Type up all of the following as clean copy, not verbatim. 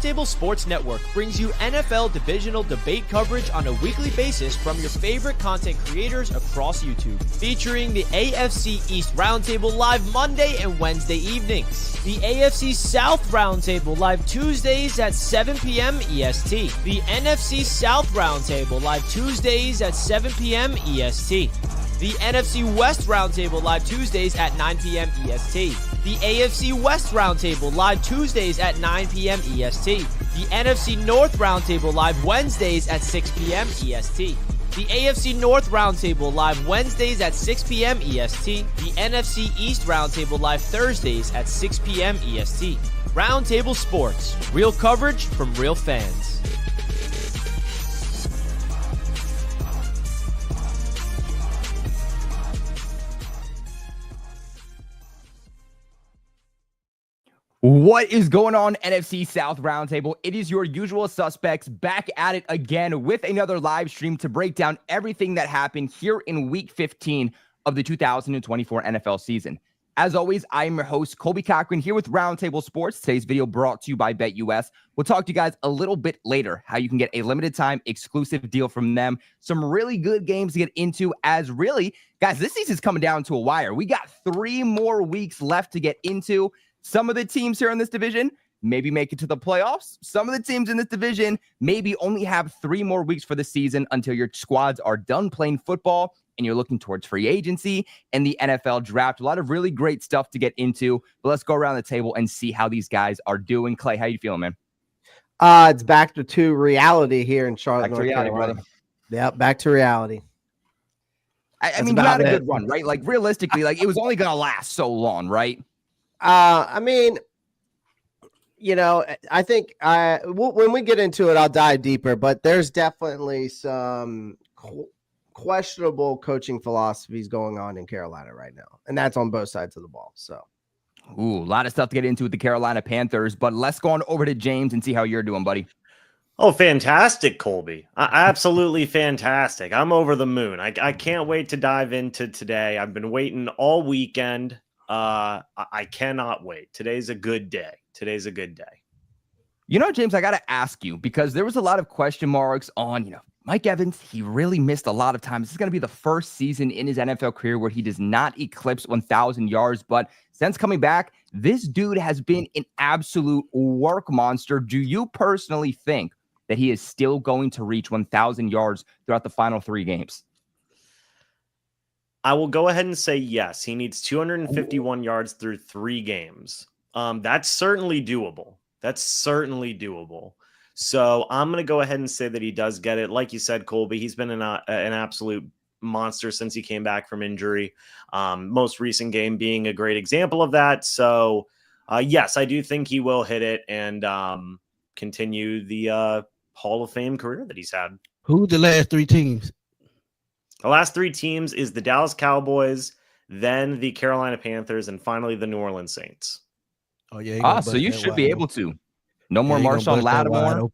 Roundtable Sports Network brings you NFL divisional debate coverage on a weekly basis from your favorite content creators across YouTube. Featuring the AFC East Roundtable live Monday and Wednesday evenings. The AFC South Roundtable live Tuesdays at 7 p.m. EST. The NFC South Roundtable live Tuesdays at 7 p.m. EST. The NFC West Roundtable live Tuesdays at 9 p.m. EST. The AFC West Roundtable live Tuesdays at 9 p.m. EST. The NFC North Roundtable live Wednesdays at 6 p.m. EST. The AFC North Roundtable live Wednesdays at 6 p.m. EST. The NFC East Roundtable live Thursdays at 6 p.m. EST. Roundtable Sports. Real coverage from real fans. What is going on, NFC South Roundtable? It is your usual suspects back at it again with another live stream to break down everything that happened here in Week 15 of the 2024 NFL season. As always, I am your host, Colby Cochran, here with Roundtable Sports. Today's video brought to you by BetUS. We'll talk to you guys a little bit later how you can get a limited time exclusive deal from them. Some really good games to get into as really, guys, this season's coming down to a wire. We got 3 more weeks left to get into. Some of the teams here in this division maybe make it to the playoffs. Some of the teams in this division maybe only have 3 more weeks for the season until your squads are done playing football and you're looking towards free agency and the NFL draft. A lot of really great stuff to get into, but let's go around the table and see how these guys are doing. Clay, how you feeling, man? It's back to reality here in Charlotte, North Carolina, brother. Yep, back to reality. I mean, you had a good run, right? Like, realistically, like, it was only going to last so long, right? I mean, you know, I think when we get into it, I'll dive deeper, but there's definitely some questionable coaching philosophies going on in Carolina right now, and that's on both sides of the ball. So, a lot of stuff to get into with the Carolina Panthers, but let's go on over to James and see how you're doing, buddy. Oh, fantastic, Colby. Absolutely fantastic. I'm over the moon. I can't wait to dive into today. I've been waiting all weekend. I cannot wait. Today's a good day. You know, James, I got to ask you, because there was a lot of question marks on, Mike Evans. He really missed a lot of time. This is going to be the first season in his NFL career where he does not eclipse 1,000 yards. But since coming back, this dude has been an absolute work monster. Do you personally think that he is still going to reach 1,000 yards throughout the final 3 games? I will go ahead and say yes. He needs 251 yards through 3 games. That's certainly doable. So I'm going to go ahead and say that he does get it. Like you said, Colby, he's been an absolute monster since he came back from injury. Most recent game being a great example of that. So, yes, I do think he will hit it and continue the Hall of Fame career that he's had. Who's the last 3 teams? The last 3 teams is the Dallas Cowboys, then the Carolina Panthers, and finally the New Orleans Saints. Oh, yeah. So you should be able to. No more Marshawn Lattimore.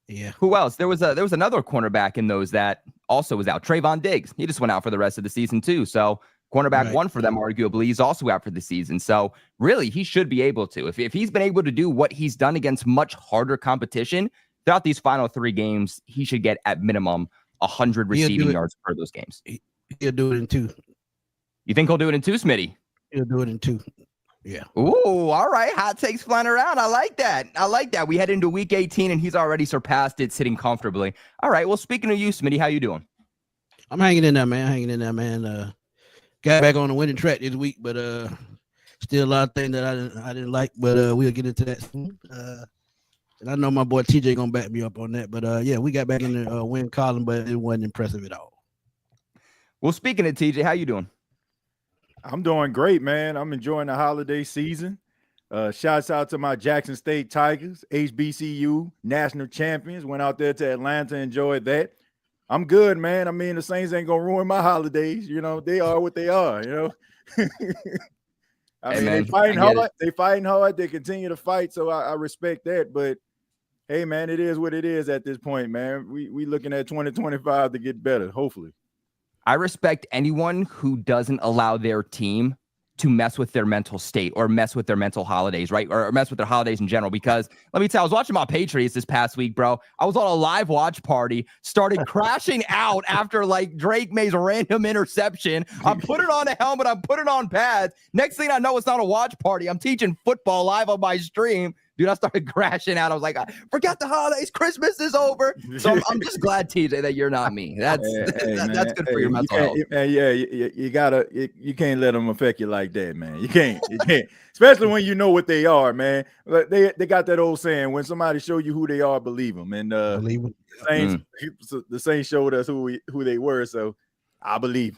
Yeah. Who else? There was another cornerback in those that also was out. Trayvon Diggs. He just went out for the rest of the season too. So cornerback 1 for them, arguably, he's also out for the season. So really, he should be able to. If he's been able to do what he's done against much harder competition throughout these final 3 games, he should get at minimum 100 receiving yards per those games. He'll do it in 2. You think he'll do it in 2, Smitty? He'll do it in 2. Yeah. Ooh, all right. Hot takes flying around. I like that. We head into week 18 and he's already surpassed it, sitting comfortably. All right. Well, speaking of you, Smitty, how you doing? I'm hanging in there, man. Got back on the winning track this week, but still a lot of things that I didn't like, but we'll get into that soon. And I know my boy TJ gonna back me up on that, but yeah, we got back in the win column, but it wasn't impressive at all. Well, speaking of TJ, how you doing? I'm doing great, man. I'm enjoying the holiday season. Shouts out to my Jackson State Tigers, HBCU national champions. Went out there to Atlanta, enjoyed that. I'm good, man. I mean, the Saints ain't gonna ruin my holidays. They are what they are. They fighting hard. They fighting hard. They continue to fight, so I respect that. But hey, man, it is what it is at this point, man. We looking at 2025 to get better, hopefully. I respect anyone who doesn't allow their team to mess with their mental state or mess with their mental holidays, right? Or mess with their holidays in general. Because let me tell you, I was watching my Patriots this past week, bro. I was on a live watch party, started crashing out after like Drake May's random interception. I'm putting on a helmet, I'm putting on pads. Next thing I know, it's not a watch party. I'm teaching football live on my stream. Dude, I started crashing out. I was like, I forgot the holidays. Christmas is over. So I'm just glad, TJ, that you're not me. That's that's good for your mental health. You can't let them affect you like that, man. You can't. Especially when you know what they are, man. They got that old saying, when somebody show you who they are, believe them. And the Saints showed us who they were, so I believe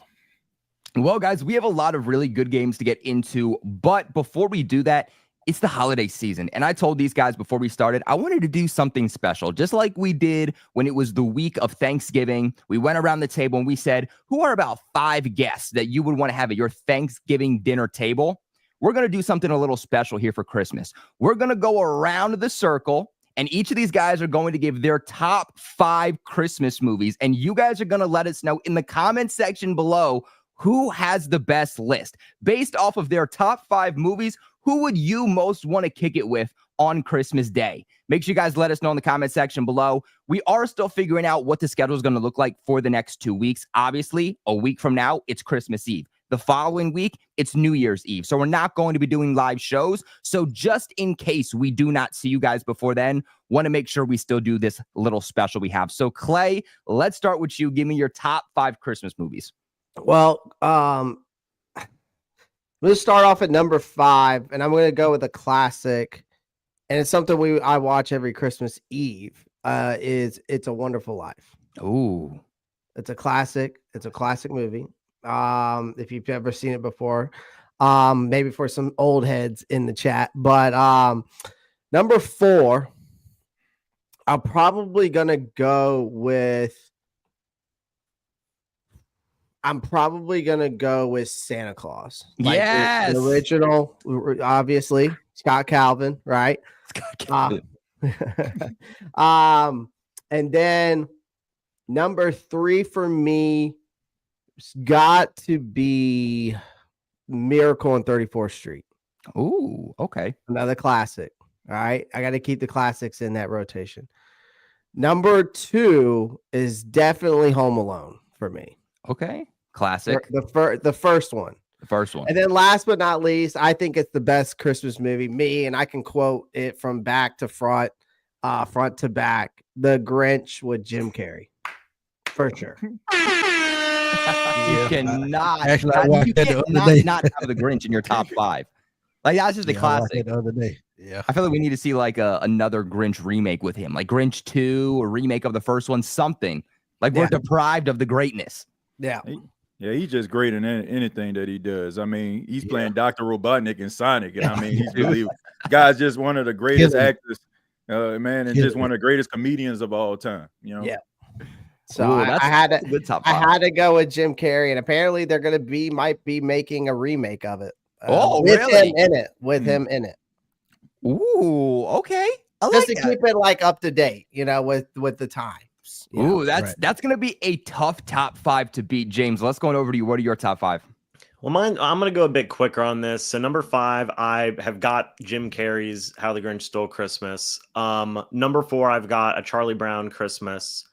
them. Well, guys, we have a lot of really good games to get into, but before we do that, it's the holiday season. And I told these guys before we started, I wanted to do something special, just like we did when it was the week of Thanksgiving. We went around the table and we said, who are about 5 guests that you would want to have at your Thanksgiving dinner table? We're going to do something a little special here for Christmas. We're going to go around the circle, and each of these guys are going to give their top 5 Christmas movies. And you guys are going to let us know in the comment section below who has the best list. Based off of their top 5 movies, who would you most want to kick it with on Christmas Day? Make sure you guys let us know in the comment section below. We are still figuring out what the schedule is going to look like for the next 2 weeks. Obviously, a week from now, it's Christmas Eve. The following week, it's New Year's Eve. So we're not going to be doing live shows. So just in case we do not see you guys before then, want to make sure we still do this little special we have. So Clay, let's start with you. Give me your top 5 Christmas movies. Well, let's start off at number 5, and I'm going to go with a classic, and it's something I watch every Christmas Eve. Is It's a Wonderful Life. Ooh, it's a classic. It's a classic movie. If you've ever seen it before, maybe for some old heads in the chat. But number 4, I'm probably going to go with. Santa Claus. Like yes, the original, obviously Scott Calvin, right? Scott Calvin. And then number 3 for me has got to be Miracle on 34th Street. Ooh, okay, another classic. All right, I got to keep the classics in that rotation. Number 2 is definitely Home Alone for me. Okay, classic. The first one. The first one. And then last but not least, I think it's the best Christmas movie. And I can quote it from back to front, front to back. The Grinch with Jim Carrey. For sure. You cannot not have the Grinch in your top 5. Like, that's just a classic. The other day. Yeah. I feel like we need to see like another Grinch remake with him, like Grinch 2, a remake of the first one, something. Like, we're deprived of the greatness. Yeah. He's just great in anything that he does. I mean, he's playing Dr. Robotnik in Sonic, and I mean, he's really guy's just one of the greatest actors, man, and just one of the greatest comedians of all time. You know. Yeah. So I had to go with Jim Carrey, and apparently they're might be making a remake of it. With really? him in it. Ooh, okay. Just to keep it like up to date, with the time. Ooh, that's gonna be a tough top 5 to beat. James, let's go over to you. What are your top 5? Well, I'm going to go a bit quicker on this. So number 5, I have got Jim Carrey's How the Grinch Stole Christmas. Number 4, I've got A Charlie Brown Christmas.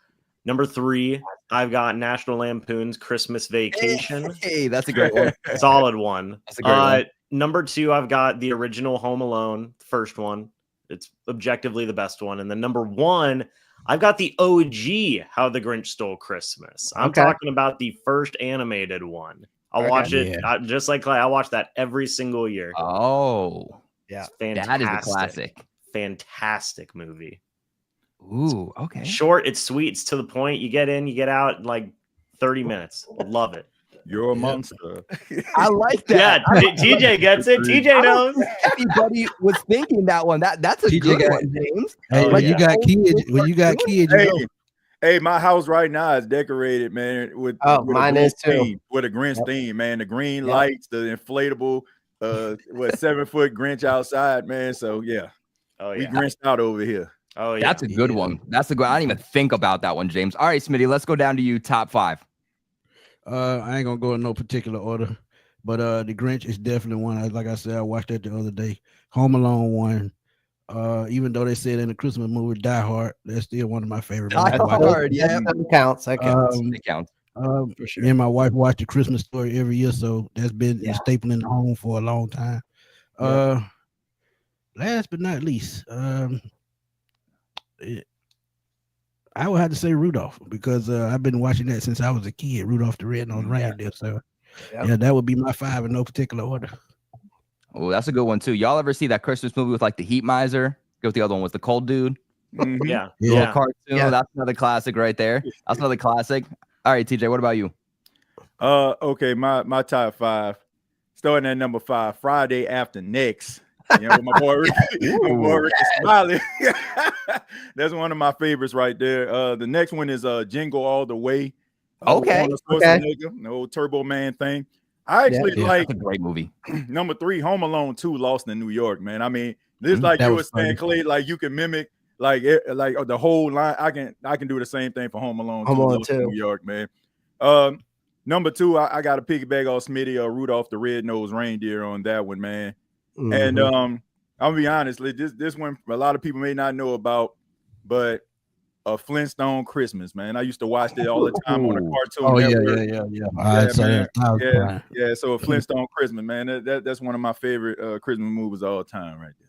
Number 3, I've got National Lampoon's Christmas Vacation. Hey, that's a great one. Solid one. That's a great one. Number 2, I've got the original Home Alone, the first one. It's objectively the best one. And then number 1, I've got the OG How the Grinch Stole Christmas. I'm talking about the first animated one. I'll watch it just like Clay. I watch that every single year. Oh, yeah. It's fantastic. That is a classic. Fantastic movie. Ooh, okay. Short, it's sweet, it's to the point. You get in, you get out in like 30 minutes. Love it. You're a monster. I like that. Yeah, TJ gets it. TJ knows. Everybody was thinking that one. That's a good one, James. Hey, when you got kids, Hey, my house right now is decorated, man, with mine is too. With a Grinch theme, man. The green lights, the inflatable, 7-foot Grinch outside, man. So we Grinched out over here. Oh yeah, that's a good one. That's a good. I didn't even think about that one, James. All right, Smitty, let's go down to you. Top 5. I ain't gonna go in no particular order. But the Grinch is definitely one. Like I said, I watched that the other day. Home Alone one. Even though they said in the Christmas movie Die Hard, that's still one of my favorite movies. Die Hard, yeah. That counts. That counts. It counts. For sure. Me and my wife watch the Christmas Story every year, so that's been a staple in the home for a long time. Last but not least, I would have to say Rudolph, because I've been watching that since I was a kid. Rudolph the Red-Nosed Reindeer. So yeah, that would be my 5 in no particular order. Oh, that's a good one too. Y'all ever see that Christmas movie with like the Heat Miser? Go with the other one with the cold dude. Yeah. Little cartoon. Yeah. That's another classic right there. That's another classic. All right, TJ, what about you? Okay, my top 5. Starting at number 5, Friday After Next. You know, my boy Ricky Smiley. That's one of my favorites right there. The next one is Jingle All the Way. Okay. The old Turbo Man thing. I actually like that's a great movie. Number 3, Home Alone 2, Lost in New York, man. I mean, this like you were saying, Clay, like you can mimic like the whole line. I can do the same thing for Home Alone 2, Lost in New York, man. Number 2, I got to piggyback off Smitty or Rudolph the Red-Nosed Reindeer on that one, man. And I'm gonna be honest, this one a lot of people may not know about, but a Flintstone Christmas, man. I used to watch it all the time on the Cartoon Network. Yeah. So a Flintstone Christmas, man. That's one of my favorite Christmas movies of all time, right there.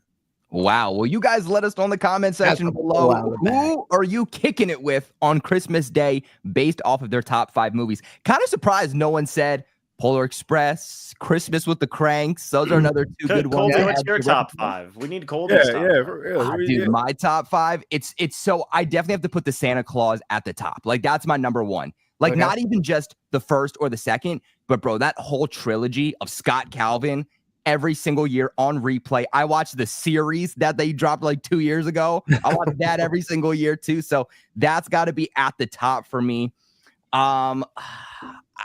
Wow. Well, you guys let us know in the comment section below. Who are you kicking it with on Christmas Day based off of their top 5 movies? Kind of surprised no one said Polar Express, Christmas with the Cranks. Those are another 2 good ones. Colby, what's your top 5? We need Colby's top 5. Dude, my top 5. It's so I definitely have to put the Santa Claus at the top. Like that's my number 1. Like not even just the first or the second, but bro, that whole trilogy of Scott Calvin every single year on replay. I watched the series that they dropped like 2 years ago. I watch that every single year too. So that's got to be at the top for me.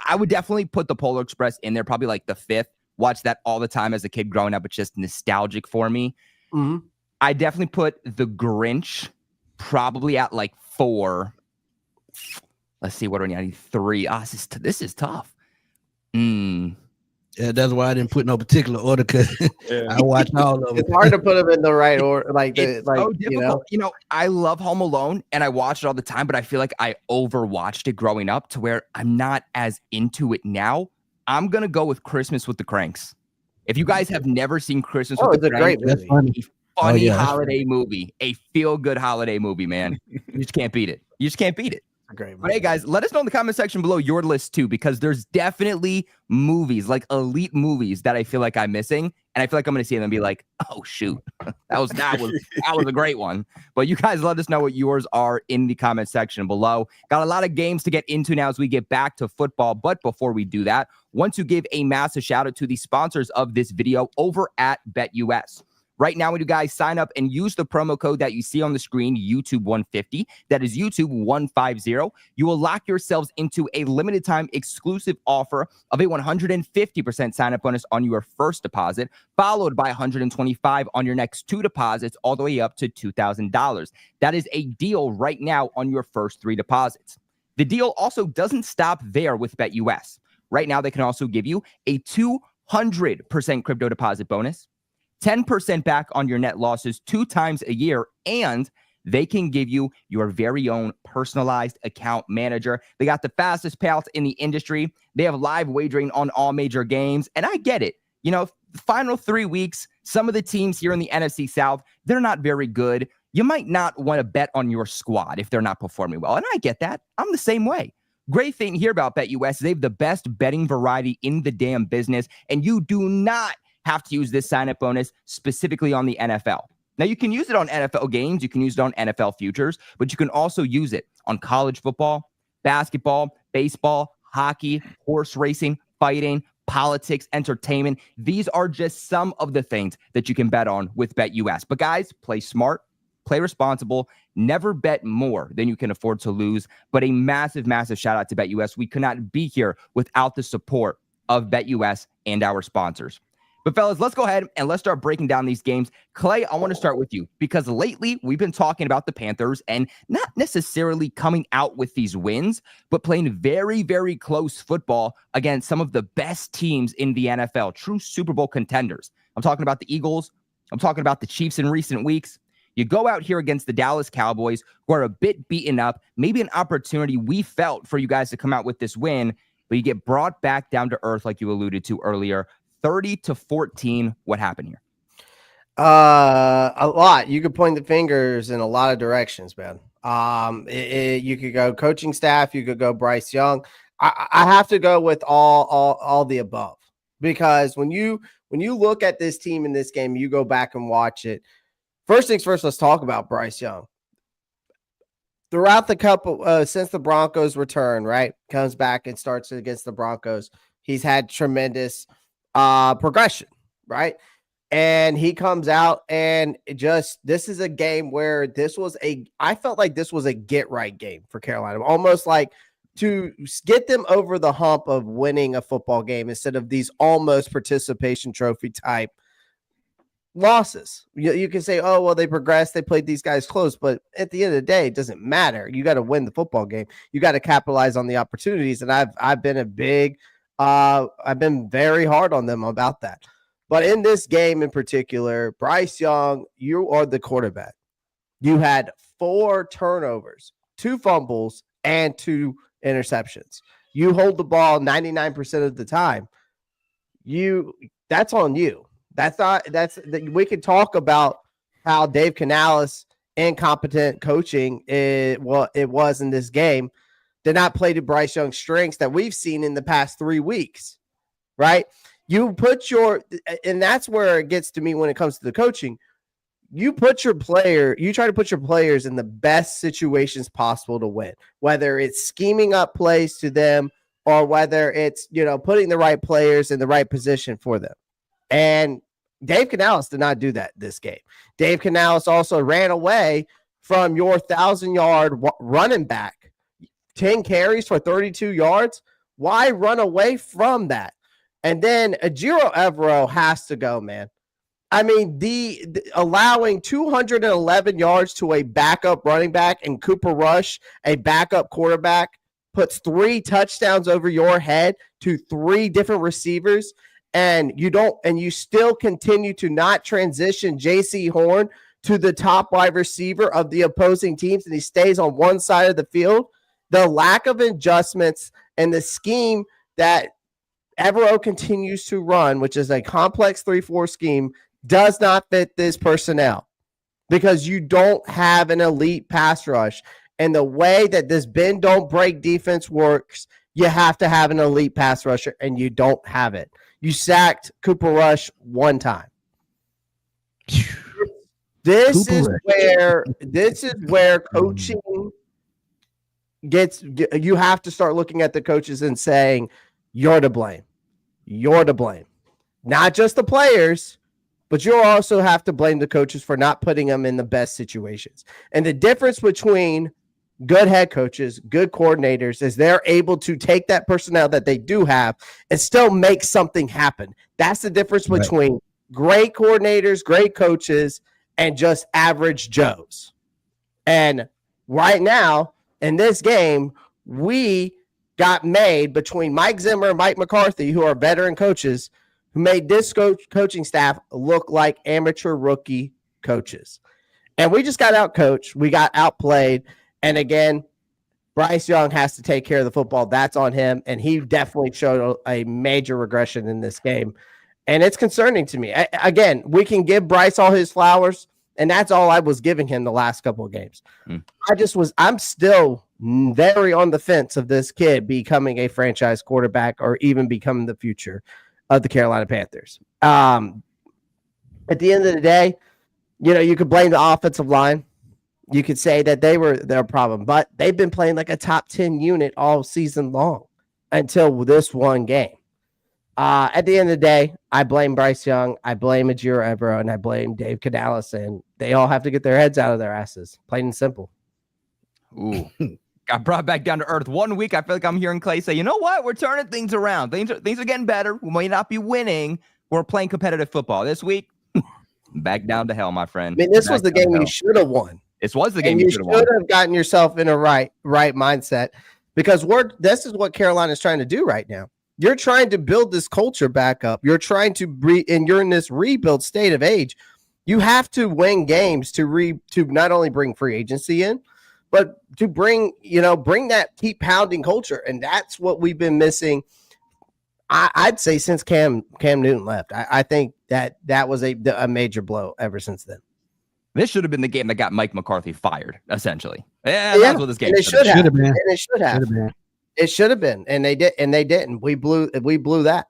I would definitely put the Polar Express in there, probably like the 5th. Watch that all the time as a kid growing up. It's just nostalgic for me. I definitely put the Grinch probably at like 4. Let's see, what do I need? 3. This is tough. Yeah, that's why I didn't put no particular order, because I watched all of them. It's hard to put them in the right order. So difficult. You know, I love Home Alone and I watch it all the time, but I feel like I overwatched it growing up to where I'm not as into it now. I'm gonna go with Christmas with the Cranks. If you guys have never seen Christmas with the Cranks, it's a great movie. A funny holiday movie, a feel-good holiday movie, man. You just can't beat it. You just can't beat it. Great. But hey, guys, let us know in the comment section below your list too, because there's definitely movies, like elite movies, that I feel like I'm missing, and I feel like I'm gonna see them and be like, "Oh shoot, that was a great one." But you guys let us know what yours are in the comment section below. Got a lot of games to get into now as we get back to football, but before we do that, want to give a massive shout out to the sponsors of this video over at BetUS. Right now, when you guys sign up and use the promo code that you see on the screen, YouTube150, that is YouTube150, you will lock yourselves into a limited time exclusive offer of a 150% sign-up bonus on your first deposit, followed by 125 on your next 2 deposits, all the way up to $2,000. That is a deal right now on your first 3 deposits. The deal also doesn't stop there with BetUS. Right now, they can also give you a 200% crypto deposit bonus, 10% back on your net losses 2 times a year, and they can give you your very own personalized account manager. They got the fastest payouts in the industry. They have live wagering on all major games, and I get it. You know, the final 3 weeks, some of the teams here in the NFC South, they're not very good. You might not want to bet on your squad if they're not performing well, and I get that. I'm the same way. Great thing here about BetUS is they have the best betting variety in the damn business, and you do not have to use this sign-up bonus specifically on the NFL. Now, you can use it on NFL games, you can use it on NFL futures, but you can also use it on college football, basketball, baseball, hockey, horse racing, fighting, politics, entertainment. These are just some of the things that you can bet on with BetUS. But guys, play smart, play responsible, never bet more than you can afford to lose. But a massive, massive shout out to BetUS. We could not be here without the support of BetUS and our sponsors. But fellas, let's go ahead and let's start breaking down these games. Clay, I want to start with you because lately we've been talking about the Panthers and not necessarily coming out with these wins, but playing very, very close football against some of the best teams in the NFL, true Super Bowl contenders. I'm talking about the Eagles. I'm talking about the Chiefs in recent weeks. You go out here against the Dallas Cowboys, who are a bit beaten up, maybe an opportunity we felt for you guys to come out with this win, but you get brought back down to earth like you alluded to earlier. 30-14. What happened here? A lot. You could point the fingers in a lot of directions, man. You could go coaching staff. You could go Bryce Young. I have to go with all the above, because when you look at this team in this game, you go back and watch it. First things first, let's talk about Bryce Young. Throughout the couple, since the Broncos return, right, comes back and starts against the Broncos, he's had tremendous progression, right? And he comes out and this is a game where I felt like this was a get right game for Carolina, almost like to get them over the hump of winning a football game instead of these almost participation trophy type losses. You can say, oh, well, they progressed, they played these guys close, but at the end of the day, it doesn't matter. You got to win the football game. You got to capitalize on the opportunities. And I've been very hard on them about that. But in this game in particular, Bryce Young, you are the quarterback. You had 4 turnovers, 2 fumbles, and 2 interceptions. You hold the ball 99% of the time. That's on you. We could talk about how Dave Canales incompetent coaching it was in this game. Did not play to Bryce Young's strengths that we've seen in the past 3 weeks, right? And that's where it gets to me when it comes to the coaching. You try to put your players in the best situations possible to win, whether it's scheming up plays to them or whether it's, putting the right players in the right position for them. And Dave Canales did not do that this game. Dave Canales also ran away from your 1,000-yard running back. 10 carries for 32 yards. Why run away from that? And then Ejiro Evero has to go, man. I mean, the allowing 211 yards to a backup running back and Cooper Rush, a backup quarterback, puts 3 touchdowns over your head to 3 different receivers, and you still continue to not transition J.C. Horn to the top wide receiver of the opposing teams, and he stays on one side of the field. The lack of adjustments and the scheme that Evero continues to run, which is a complex 3-4 scheme, does not fit this personnel because you don't have an elite pass rush. And the way that this bend don't break defense works, you have to have an elite pass rusher, and you don't have it. You sacked Cooper Rush 1 time. This is where coaching you have to start looking at the coaches and saying, you're to blame. You're to blame. Not just the players, but you also have to blame the coaches for not putting them in the best situations. And the difference between good head coaches, good coordinators, is they're able to take that personnel that they do have and still make something happen. That's the difference between great coordinators, great coaches, and just average Joes. And right now, in this game, we got made between Mike Zimmer and Mike McCarthy, who are veteran coaches, who made this coaching staff look like amateur rookie coaches. And we just got outcoached. We got outplayed. And again, Bryce Young has to take care of the football. That's on him. And he definitely showed a major regression in this game. And it's concerning to me. Again, we can give Bryce all his flowers, and that's all I was giving him the last couple of games. I'm still very on the fence of this kid becoming a franchise quarterback or even becoming the future of the Carolina Panthers. At the end of the day, you could blame the offensive line. You could say that they were their problem, but they've been playing like a top 10 unit all season long until this one game. At the end of the day, I blame Bryce Young, I blame Ejiro Evero, and I blame Dave Canales, and they all have to get their heads out of their asses, plain and simple. Ooh. Got brought back down to earth. 1 week, I feel like I'm hearing Clay say, you know what? We're turning things around. Things are getting better. We may not be winning. We're playing competitive football this week. Back down to hell, my friend. I mean, this Back was the down to game you hell. should have won. This was the game And you you should should have won. have gotten yourself in a right mindset, because this is what Carolina is trying to do right now. You're trying to build this culture back up. You're trying to and you're in this rebuild state of age. You have to win games to not only bring free agency in, but to bring that keep pounding culture. And that's what we've been missing. I'd say since Cam Newton left. I think that was a major blow ever since then. This should have been the game that got Mike McCarthy fired, essally. Yeah, that's what this game should have been. And it should have. Should have been. It should have been, and they didn't. We blew that.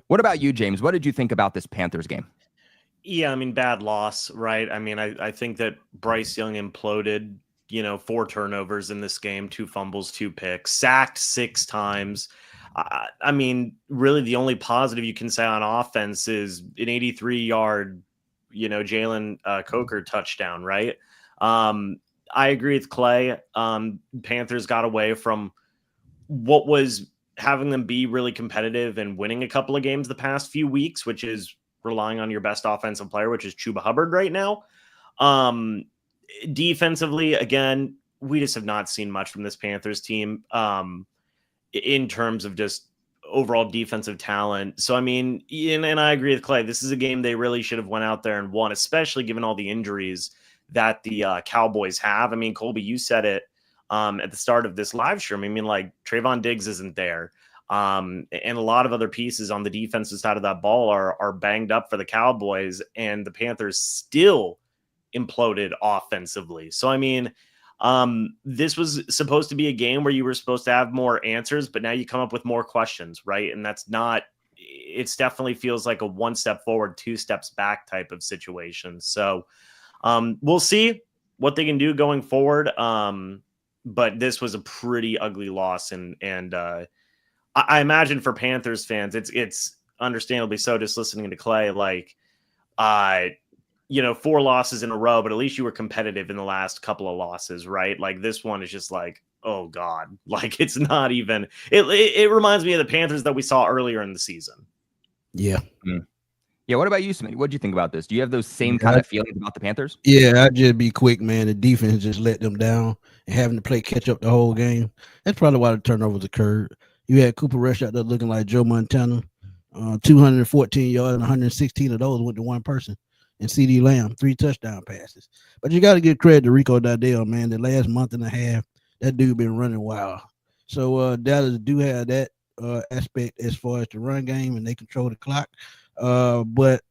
What about you, James? What did you think about this Panthers game? Yeah, I mean, bad loss, right? I mean, I think that Bryce Young imploded, 4 turnovers in this game, 2 fumbles, 2 picks, sacked 6 times. I mean, really the only positive you can say on offense is an 83-yard, Jalen Coker touchdown, right? I agree with Clay. Panthers got away from what was having them be really competitive and winning a couple of games the past few weeks, which is relying on your best offensive player, which is Chuba Hubbard right now. Defensively, again, we just have not seen much from this Panthers team in terms of just overall defensive talent. So, I mean, and I agree with Clay, this is a game they really should have went out there and won, especially given all the injuries that the Cowboys have. I mean, Colby, you said it at the start of this live stream. I mean, like, Trayvon Diggs isn't there. And a lot of other pieces on the defensive side of that ball are banged up for the Cowboys, and the Panthers still imploded offensively. So, I mean, this was supposed to be a game where you were supposed to have more answers, but now you come up with more questions, right? And that's not, it definitely feels like a 1 step forward, 2 steps back type of situation. So, we'll see what they can do going forward. But this was a pretty ugly loss. And I imagine for Panthers fans, it's understandably so, just listening to Clay, like, 4 losses in a row, but at least you were competitive in the last couple of losses, right? Like, this one is just like, oh God, like, it's not even, it reminds me of the Panthers that we saw earlier in the season. Yeah. Yeah, what about you, Smitty? What do you think about this? Do you have those same kind of feelings about the Panthers? Yeah, I'd just be quick, man. The defense just let them down and having to play catch up the whole game. That's probably why the turnovers occurred. You had Cooper Rush out there looking like Joe Montana, 214 yards, and 116 of those went to one person. And CD Lamb, 3 touchdown passes. But you got to give credit to Rico Dardale, man. The last month and a half, that dude been running wild. So Dallas do have that aspect as far as the run game, and they control the clock. But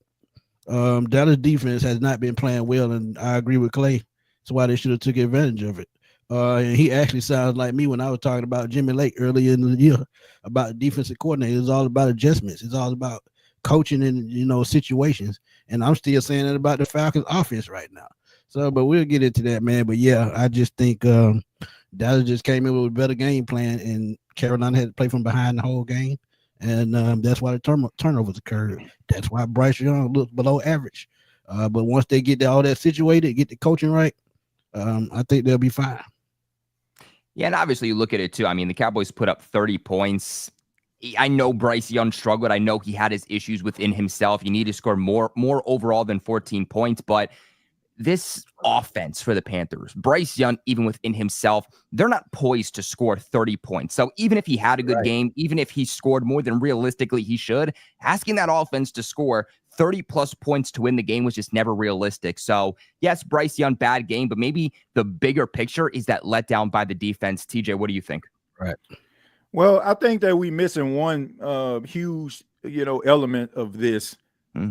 Dallas defense has not been playing well, and I agree with Clay. That's why they should have took advantage of it. And he actually sounds like me when I was talking about Jimmy Lake earlier in the year about the defensive coordinator. It's all about adjustments. It's all about coaching in situations. And I'm still saying that about the Falcons offense right now. So, but we'll get into that, man. But yeah, I just think Dallas just came in with a better game plan, and Carolina had to play from behind the whole game. And that's why the turnovers occurred. That's why Bryce Young looked below average. But once they get all that situated, get the coaching right, I think they'll be fine. Yeah, and obviously you look at it too. I mean, the Cowboys put up 30 points. I know Bryce Young struggled. I know he had his issues within himself. You need to score more overall than 14 points, but this offense for the Panthers, Bryce Young, even within himself, they're not poised to score 30 points. So even if he had a good game, even if he scored more than realistically he should, asking that offense to score 30 plus points to win the game was just never realistic. So yes, Bryce Young, bad game, but maybe the bigger picture is that letdown by the defense. TJ, what do you think? Right. Well, I think that we missing one huge, element of this.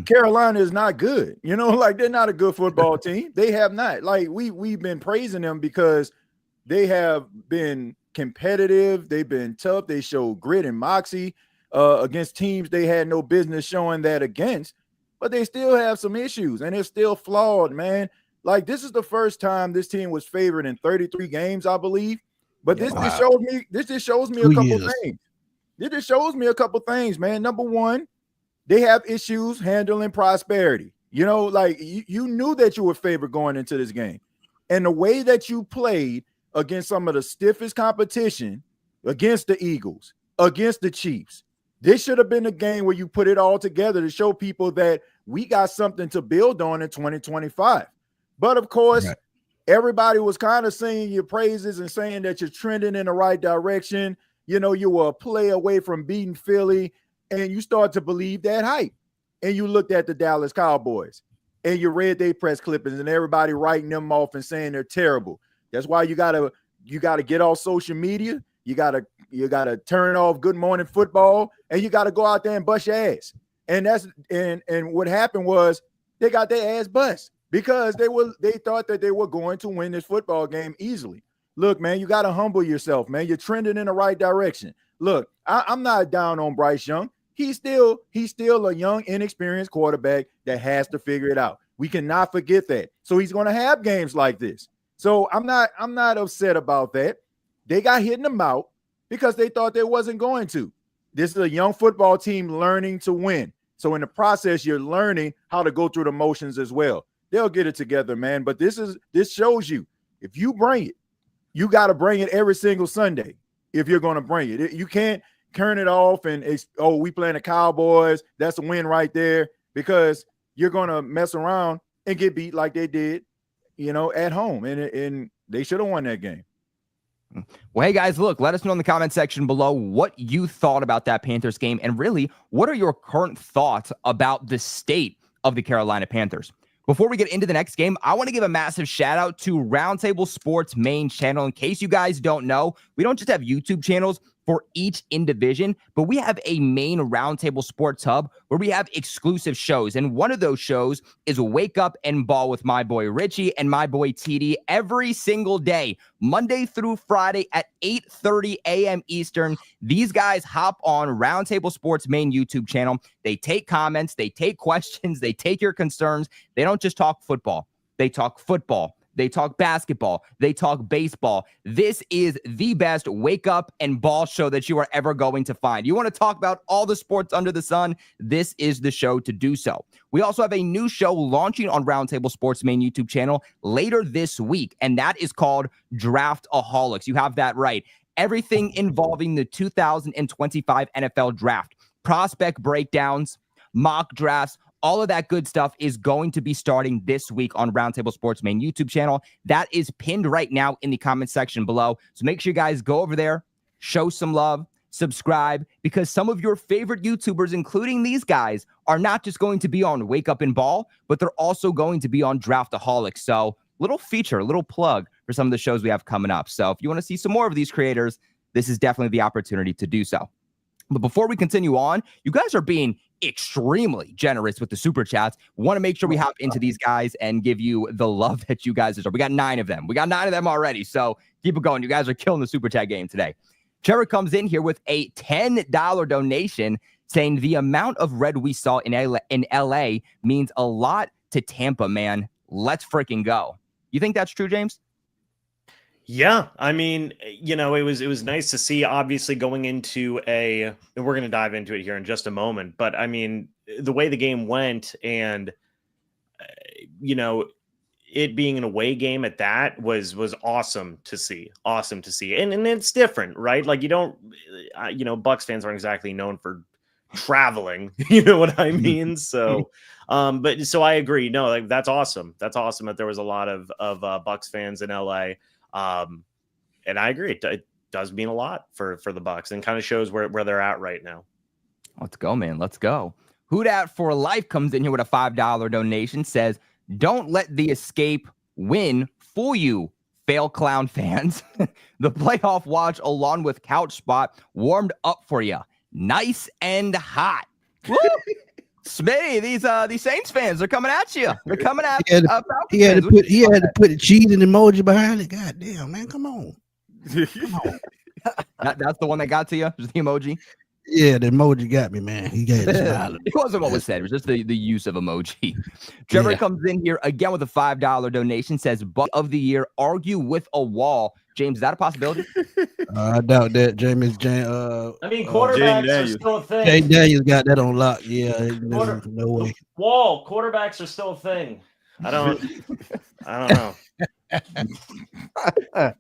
Carolina is not good. Like, they're not a good football team. They have not. Like, we've been praising them because they have been competitive. They've been tough. They show grit and moxie against teams they had no business showing that against. But they still have some issues, and they're still flawed, man. Like, this is the first time this team was favored in 33 games, I believe. But this just shows me. This just shows me a couple things. This just shows me a couple things, man. Number one, they have issues handling prosperity. Like, you knew that you were favored going into this game, and the way that you played against some of the stiffest competition, against the Eagles, against the Chiefs, This should have been a game where you put it all together to show people that we got something to build on in 2025. But of course, everybody was kind of singing your praises and saying that you're trending in the right direction. You know, you were a play away from beating Philly, and you start to believe that hype. And you looked at the Dallas Cowboys and you read their press clippings and everybody writing them off and saying they're terrible. That's why you gotta get off social media. You gotta turn off Good Morning Football, and you gotta go out there and bust your ass. And what happened was they got their ass bust because they thought that they were going to win this football game easily. Look, man, you gotta humble yourself, man. You're trending in the right direction. Look, I'm not down on Bryce Young. He's still a young, inexperienced quarterback that has to figure it out. We cannot forget that. So he's going to have games like this. So I'm not upset about that. They got hit in the mouth because they thought they wasn't going to. This is a young football team learning to win. So in the process, you're learning how to go through the motions as well. They'll get it together, man. But this shows you, if you bring it, you got to bring it every single Sunday if you're going to bring it. You can't turn it off and we playing the Cowboys. That's a win right there, because you're going to mess around and get beat like they did, at home. And they should have won that game. Well, hey, guys, look, let us know in the comment section below what you thought about that Panthers game. And really, what are your current thoughts about the state of the Carolina Panthers? Before we get into the next game, I want to give a massive shout out to Roundtable Sports main channel. In case you guys don't know, we don't just have YouTube channels for each division, but we have a main Roundtable Sports hub where we have exclusive shows. And one of those shows is Wake Up and Ball with my boy Richie and my boy TD every single day, Monday through Friday at 8:30 a.m. Eastern. These guys hop on Roundtable Sports main YouTube channel. They take comments, they take questions, they take your concerns. They don't just talk football. They talk football. They talk basketball. They talk baseball. This is the best wake up and ball show that you are ever going to find. You want to talk about all the sports under the sun? This is the show to do so. We also have a new show launching on Roundtable Sports main YouTube channel later this week, and that is called Draftaholics. You have that right. Everything involving the 2025 NFL Draft. Prospect breakdowns, mock drafts, all of that good stuff is going to be starting this week on Roundtable Sports main YouTube channel. That is pinned right now in the comment section below. So make sure you guys go over there, show some love, subscribe, because some of your favorite YouTubers, including these guys, are not just going to be on Wake Up and Ball, but they're also going to be on Draftaholics. So little feature, little plug for some of the shows we have coming up. So if you want to see some more of these creators, this is definitely the opportunity to do so. But before we continue on, you guys are being extremely generous with the super chats. Want to make sure we hop into these guys and give you the love that you guys deserve. We got 9 of them. We got 9 of them already. So keep it going. You guys are killing the super chat game today. Trevor comes in here with a $10 donation saying the amount of red we saw in LA means a lot to Tampa, man. Let's freaking go. You think that's true, James? Yeah, I mean, it was nice to see, obviously, going into and we're going to dive into it here in just a moment, but I mean, the way the game went and, it being an away game at that was awesome to see. And it's different, right? Like you don't, Bucs fans aren't exactly known for traveling, you know what I mean? So, so I agree. No, like that's awesome. That's awesome that there was a lot of Bucs fans in LA. And I agree. It does mean a lot for the Bucs and kind of shows where they're at right now. Let's go, man. Let's go. Who Dat for Life comes in here with a $5 donation, says, don't let the escape win fool you, fail clown fans. The playoff watch along with couch spot warmed up for you. Nice and hot. Woo! Smitty, these Saints fans are coming at you. They're coming at he had to put a cheating emoji behind it. God damn, man, come on. That's the one that got to you, just the emoji. Yeah, the emoji got me, man. He got it. It wasn't what was said. It was just the use of emoji. Trevor comes in here again with a $5 donation, says, Buck of the year, argue with a wall. James, is that a possibility? I doubt that. I mean, quarterbacks are still a thing. Jay Daniels got that on lock. Yeah, no way. Wall, quarterbacks are still a thing. I don't know.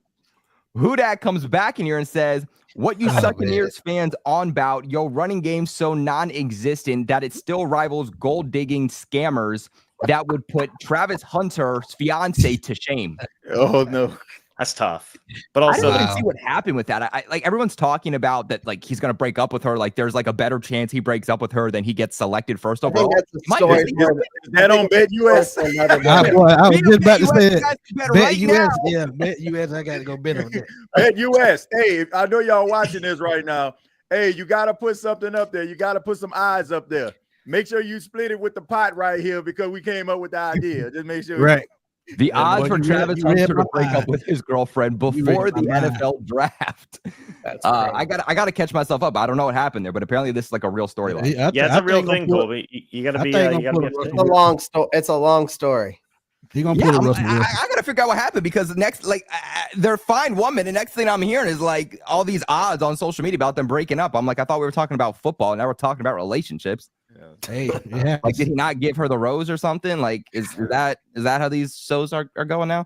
Who Dat comes back in here and says, What you Buccaneers fans on about? Yo, running game so non-existent that it still rivals gold-digging scammers that would put Travis Hunter's fiance to shame. Oh no. That's tough. But I also, didn't even see what happened with that. I like everyone's talking about that, like he's gonna break up with her. Like there's like a better chance he breaks up with her than he gets selected first overall. That's a story. Is that on Bet US? I was just about to say that. Bet US, yeah, Bet US. I got to go bet on that. Bet US. Hey, I know y'all watching this right now. Hey, you got to put something up there. You got to put some eyes up there. Make sure you split it with the pot right here because we came up with the idea. Just make sure. Right. The odds for Travis Hunter to break up with his girlfriend before the NFL draft. I got to catch myself up. I don't know what happened there, but apparently this is like a real storyline. Yeah, it's a real thing, Colby. You got to be. It's a long story. It's a long story. He gonna put I gotta figure out what happened because next, like, they're fine 1 minute. Next thing I'm hearing is like all these odds on social media about them breaking up. I'm like, I thought we were talking about football, and now we're talking about relationships. Hey, yeah. Like, did he not give her the rose or something? Like, is that how these shows are going now?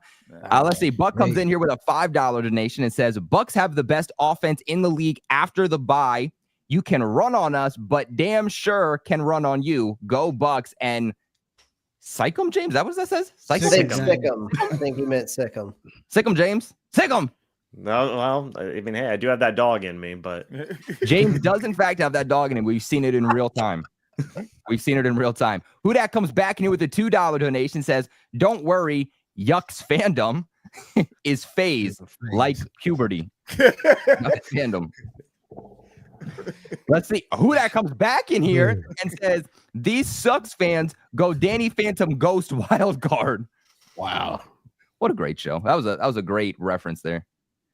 Let's see. Buck comes in here with a $5 donation and says, Bucks have the best offense in the league after the bye. You can run on us, but damn sure can run on you. Go Bucks. And Sycam, James? Is that what that says? Sycam. I think he meant Sycam. Sycam, James? Sycam! No, well, I mean, hey, I do have that dog in me, but James does in fact have that dog in him. We've seen it in real time. Who that comes back in here with a $2 donation says, don't worry, Yuck's fandom is phase like puberty. Fandom. Let's see who that comes back in here and says, these sucks fans go Danny Phantom Ghost wild card. Wow. What a great show. That was a great reference there.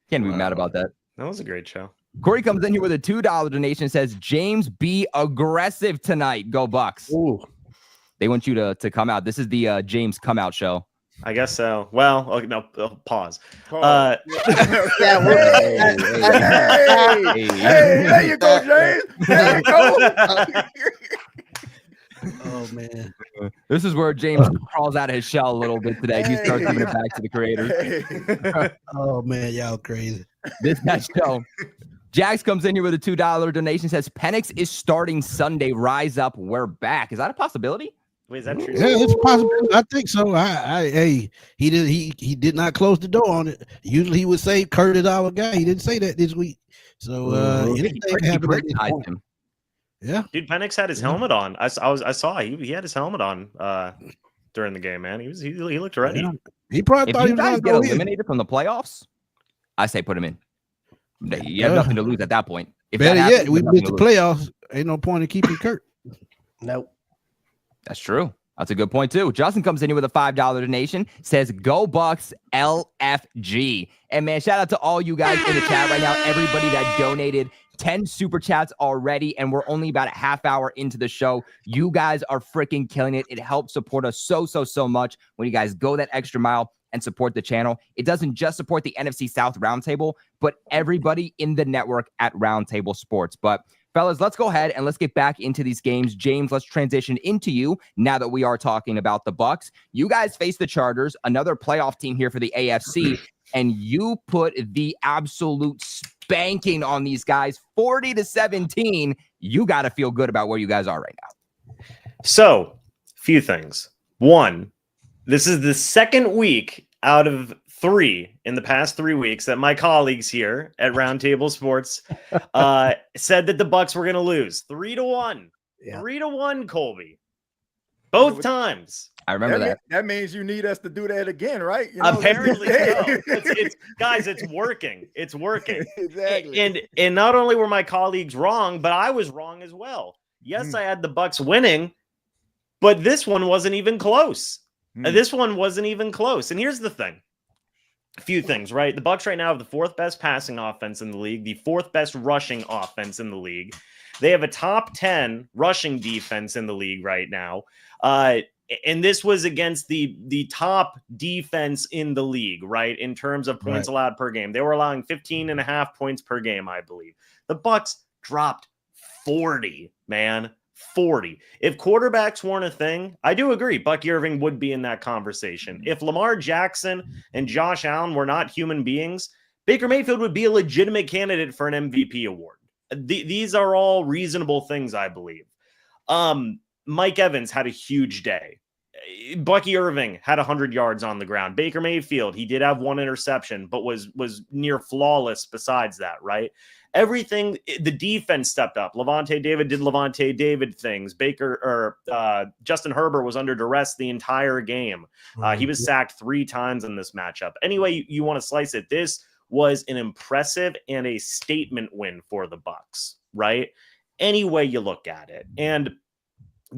Can't be mad about that. that was a great show. Corey comes in here with a $2 donation and says, James, be aggressive tonight. Go Bucks. Ooh. They want you to come out. This is the James come out show. I guess so. Well, okay, no, pause. Yeah, there you go, James. There you go. Oh man. This is where James crawls out of his shell a little bit today. He starts giving it back to the creators. Oh man, y'all crazy. This next show. Jax comes in here with a $2 donation, says Penix is starting Sunday. Rise up. We're back. Is that a possibility? Wait, is that true? Yeah, it's possible. I think so. Hey, he did not close the door on it. Usually he would say Kurt is our guy. He didn't say that this week. So anything happened at this point. Him. Yeah, dude, Penix had his helmet on. I saw he had his helmet on during the game, man. He looked ready. Yeah. He probably thought he was going to to get eliminated from the playoffs. I say put him in. You have nothing to lose at that point. If better that happens, yet, we missed the playoffs. Ain't no point in keeping Kurt. Nope. That's true. That's a good point too. Justin comes in here with a $5 donation, says go Bucks LFG. And man, shout out to all you guys in the chat right now. Everybody that donated 10 super chats already, and we're only about a half hour into the show. You guys are freaking killing it. It helps support us so much when you guys go that extra mile and support the channel. It doesn't just support the NFC South Roundtable, but everybody in the network at Roundtable Sports. But fellas, let's go ahead and let's get back into these games. James, let's transition into you now that we are talking about the Bucks. You guys face the Chargers, another playoff team here for the AFC, and you put the absolute spanking on these guys, 40-17. You got to feel good about where you guys are right now. So, few things. One, this is the second week out of 3 in the past 3 weeks that my colleagues here at Roundtable Sports said that the Bucks were going to lose 3-1. Yeah. 3-1, Colby. Both times. I remember that. That means you need us to do that again, right? You know, apparently, so. Guys, it's working. It's working. Exactly. And not only were my colleagues wrong, but I was wrong as well. Yes, I had the Bucks winning, but this one wasn't even close. This one wasn't even close. And here's the thing. A few things, right? The Bucks right now have the 4th best passing offense in the league, the 4th best rushing offense in the league. They have a top 10 rushing defense in the league right now. And this was against the top defense in the league, right? In terms of points allowed per game. They were allowing 15.5 points per game, I believe. The Bucks dropped 40, man. 40. If quarterbacks weren't a thing, I do agree. Buck Irving would be in that conversation. If Lamar Jackson and Josh Allen were not human beings, Baker Mayfield would be a legitimate candidate for an MVP award. These are all reasonable things, I believe. Mike Evans had a huge day. Bucky Irving had 100 yards on the ground. Baker Mayfield, he did have one interception, but was near flawless besides that, right? Everything, the defense stepped up. Levante David did Levante David things. Justin Herbert was under duress the entire game. He was sacked 3 times in this matchup. Anyway, you want to slice it. This was an impressive and a statement win for the Bucs, right? Any way you look at it. And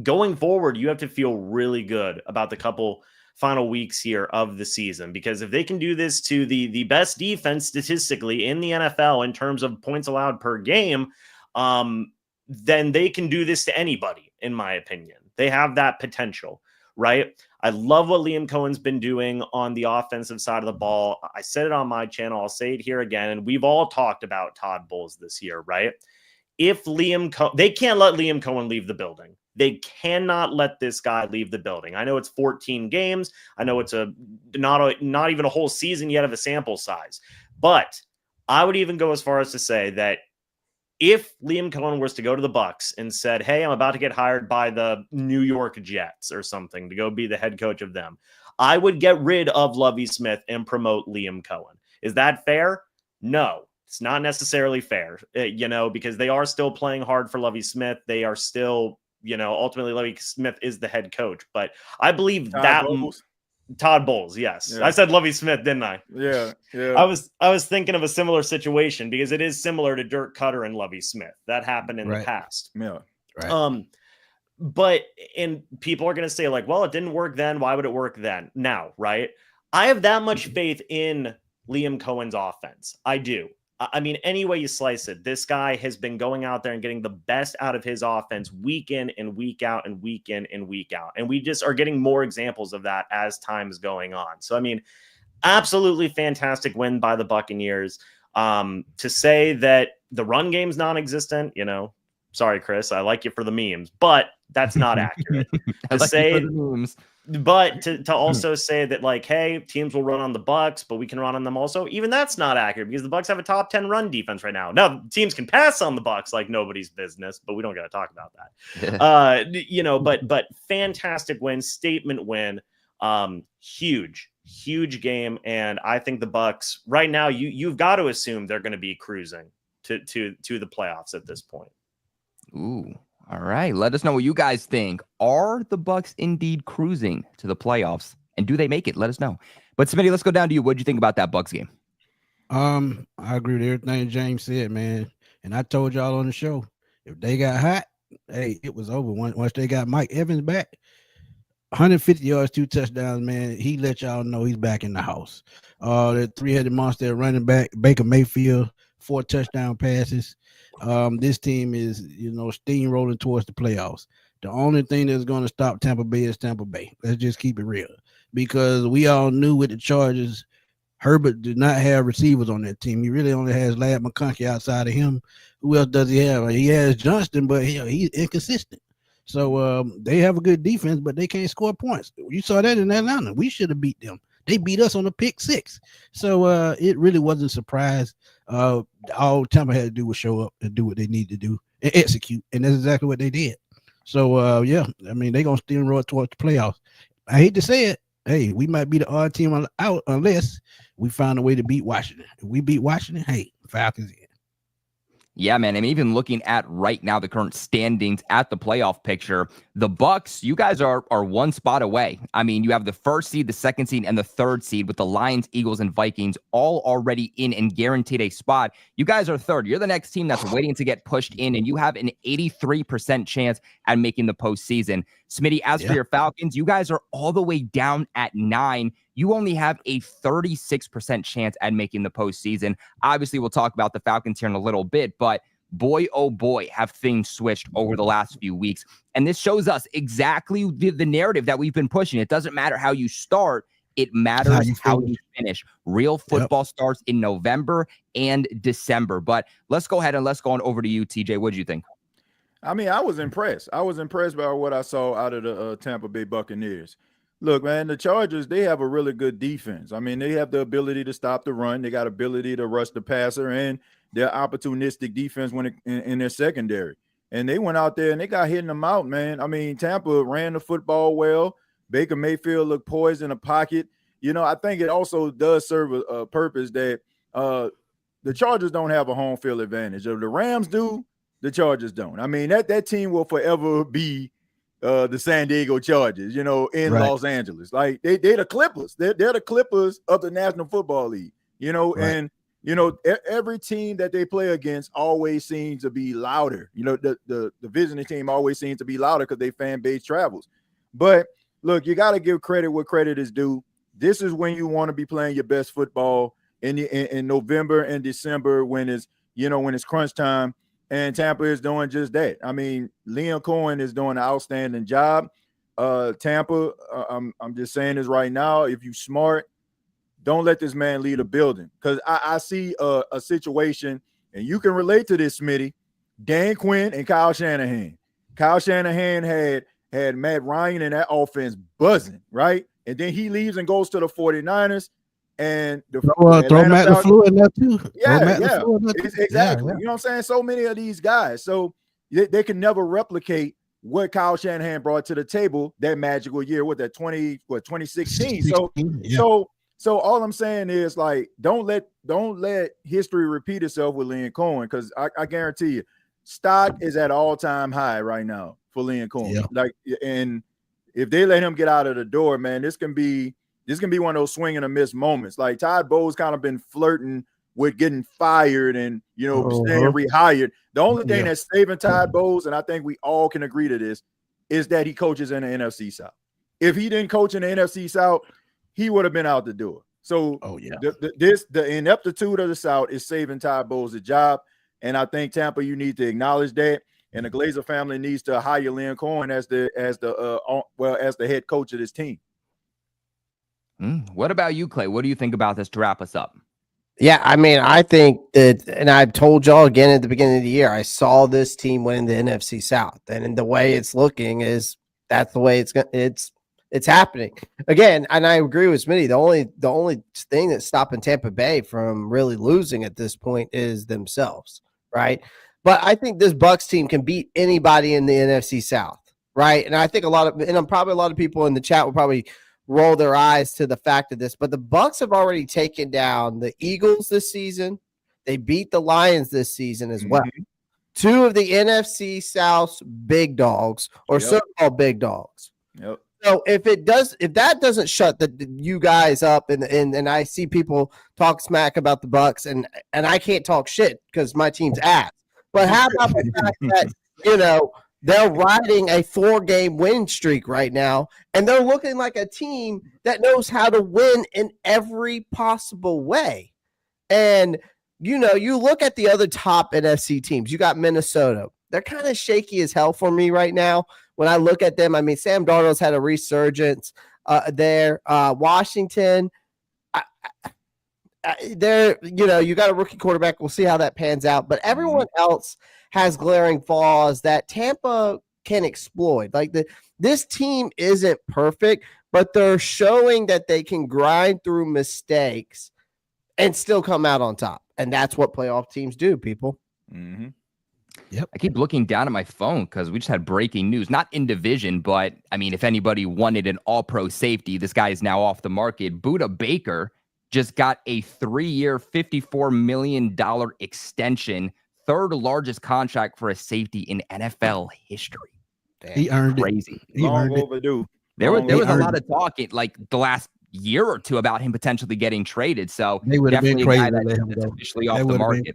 going forward, you have to feel really good about the couple final weeks here of the season, because if they can do this to the best defense statistically in the NFL in terms of points allowed per game, then they can do this to anybody, in my opinion. They have that potential, right? I love what Liam Cohen's been doing on the offensive side of the ball. I said it on my channel. I'll say it here again. And we've all talked about Todd Bowles this year, right? If they can't let Liam Cohen leave the building. They cannot let this guy leave the building. I know it's 14 games. I know it's not even a whole season yet of a sample size. But I would even go as far as to say that if Liam Cohen was to go to the Bucs and said, hey, I'm about to get hired by the New York Jets or something to go be the head coach of them, I would get rid of Lovie Smith and promote Liam Cohen. Is that fair? No. It's not necessarily fair, because they are still playing hard for Lovie Smith. They are still, ultimately Lovie Smith is the head coach. But I believe Todd Bowles, yes. Yeah. I said Lovie Smith, didn't I? Yeah. I was thinking of a similar situation because it is similar to Dirk Cutter and Lovie Smith. That happened in the past. Yeah. Right. And people are going to say like, well, it didn't work then. Why would it work then? Now, right? I have that much faith in Liam Cohen's offense. I do. I mean, any way you slice it, this guy has been going out there and getting the best out of his offense week in and week out and week in and week out. And we just are getting more examples of that as time is going on. So, I mean, absolutely fantastic win by the Buccaneers. To say that the run game's non-existent, sorry, Chris, I like you for the memes, but that's not accurate. But to also say that like, hey, teams will run on the Bucs, but we can run on them also. Even that's not accurate because the Bucs have a top 10 run defense right now. Now teams can pass on the Bucs like nobody's business, but we don't got to talk about that. But fantastic win, statement win, huge game. And I think the Bucs right now, you've got to assume they're going to be cruising to the playoffs at this point. Ooh. All right. Let us know what you guys think. Are the Bucs indeed cruising to the playoffs? And do they make it? Let us know. But Smitty, let's go down to you. What did you think about that Bucs game? I agree with everything James said, man. And I told y'all on the show, if they got hot, hey, it was over. Once they got Mike Evans back, 150 yards, 2 touchdowns, man. He let y'all know he's back in the house. That 3-headed monster running back, Baker Mayfield, 4 touchdown passes. This team is, steamrolling towards the playoffs. The only thing that's going to stop Tampa Bay is Tampa Bay. Let's just keep it real. Because we all knew with the Chargers, Herbert did not have receivers on that team. He really only has Ladd McConkey outside of him. Who else does he have? He has Johnston, but he's inconsistent. So they have a good defense, but they can't score points. You saw that in Atlanta. We should have beat them. They beat us on a pick 6. So it really wasn't a surprise. All Tampa had to do was show up and do what they need to do and execute. And that's exactly what they did. So, I mean, they're going to steamroll towards the playoffs. I hate to say it. Hey, we might be the odd team out unless we find a way to beat Washington. If we beat Washington, hey, Falcons in. Yeah, man. I mean, even looking at right now the current standings at the playoff picture, the Bucs, you guys are 1 spot away. I mean, you have the 1st seed, the 2nd seed, and the 3rd seed with the Lions, Eagles, and Vikings all already in and guaranteed a spot. You guys are 3rd. You're the next team that's waiting to get pushed in, and you have an 83% chance at making the postseason. Smitty, as for your Falcons, you guys are all the way down at 9. You only have a 36% chance at making the postseason. Obviously, we'll talk about the Falcons here in a little bit, but boy, oh boy, have things switched over the last few weeks. And this shows us exactly the narrative that we've been pushing. It doesn't matter how you start. It matters how you finish. Real football starts in November and December. But let's go ahead and let's go on over to you, TJ. What did you think? I mean, I was impressed. I was impressed by what I saw out of the Tampa Bay Buccaneers. Look, man, the Chargers, they have a really good defense. I mean, they have the ability to stop the run. They got ability to rush the passer, and they're opportunistic defense in their secondary. And they went out there and they got hitting them out, man. I mean, Tampa ran the football well. Baker Mayfield looked poised in the pocket. You know, I think it also does serve a purpose that the Chargers don't have a home field advantage. If the Rams do, the Chargers don't. I mean, that team will forever be the San Diego Chargers, you know, in Los Angeles. Like they're the Clippers. They're the Clippers of the National Football League, you know, and you know, every team that they play against always seems to be louder. You know, the visiting team always seems to be louder because their fan base travels. But look, you got to give credit where credit is due. This is when you want to be playing your best football in November and December when it's crunch time. And Tampa is doing just that. I mean, Liam Cohen is doing an outstanding job. Tampa, I'm just saying this right now. If you smart, don't let this man lead a building. Because I see a situation, and you can relate to this, Smitty. Dan Quinn and Kyle Shanahan. Kyle Shanahan had Matt Ryan in that offense buzzing, right? And then he leaves and goes to the 49ers. And throw Matt LaFleur in there too. Yeah. Exactly. You know what I'm saying? So many of these guys. So they can never replicate what Kyle Shanahan brought to the table that magical year with that 2016. So all I'm saying is, like, don't let history repeat itself with Liam Cohen, because I guarantee you stock is at all-time high right now for Liam Cohen. Yeah. Like, and if they let him get out of the door, man, this can be one of those swing and a miss moments. Like Todd Bowles kind of been flirting with getting fired and, you know, staying rehired. The only thing that's saving Todd Bowles, and I think we all can agree to this, is that he coaches in the NFC South. If he didn't coach in the NFC South, he would have been out the door. So the ineptitude of the South is saving Todd Bowles the job. And I think Tampa, you need to acknowledge that. And the Glazer family needs to hire Liam Cohen as the head coach of this team. What about you, Clay? What do you think about this to wrap us up? Yeah, I mean, I think that, and I've told y'all again at the beginning of the year, I saw this team win the NFC South, and the way it's looking is that's the way it's happening again. And I agree with Smitty. The only thing that's stopping Tampa Bay from really losing at this point is themselves, right? But I think this Bucs team can beat anybody in the NFC South, right? And I think probably a lot of people in the chat will probably roll their eyes to the fact of this, but the Bucs have already taken down the Eagles this season. They beat the Lions this season as well. Two of the NFC South's big dogs, or so-called big dogs. Yep. So if that doesn't shut you guys up, and I see people talk smack about the Bucs, and I can't talk shit because my team's ass. But how about the fact that, you know, they're riding a 4-game win streak right now, and they're looking like a team that knows how to win in every possible way. And, you know, you look at the other top NFC teams. You got Minnesota. They're kind of shaky as hell for me right now. When I look at them, I mean, Sam Darnold's had a resurgence there. Washington, they're, you know, you got a rookie quarterback. We'll see how that pans out. But everyone else has glaring flaws that Tampa can exploit. Like this team isn't perfect, but they're showing that they can grind through mistakes and still come out on top. And that's what playoff teams do, people. Mm-hmm. Yep. I keep looking down at my phone because we just had breaking news, not in division, but I mean, if anybody wanted an all-pro safety, this guy is now off the market. Budda Baker just got a 3-year, $54 million extension, third largest contract for a safety in NFL history. Damn, he earned crazy. It. Long overdue. There was a lot of talk like the last year or two about him potentially getting traded. So they would have been crazy. That's officially off the market.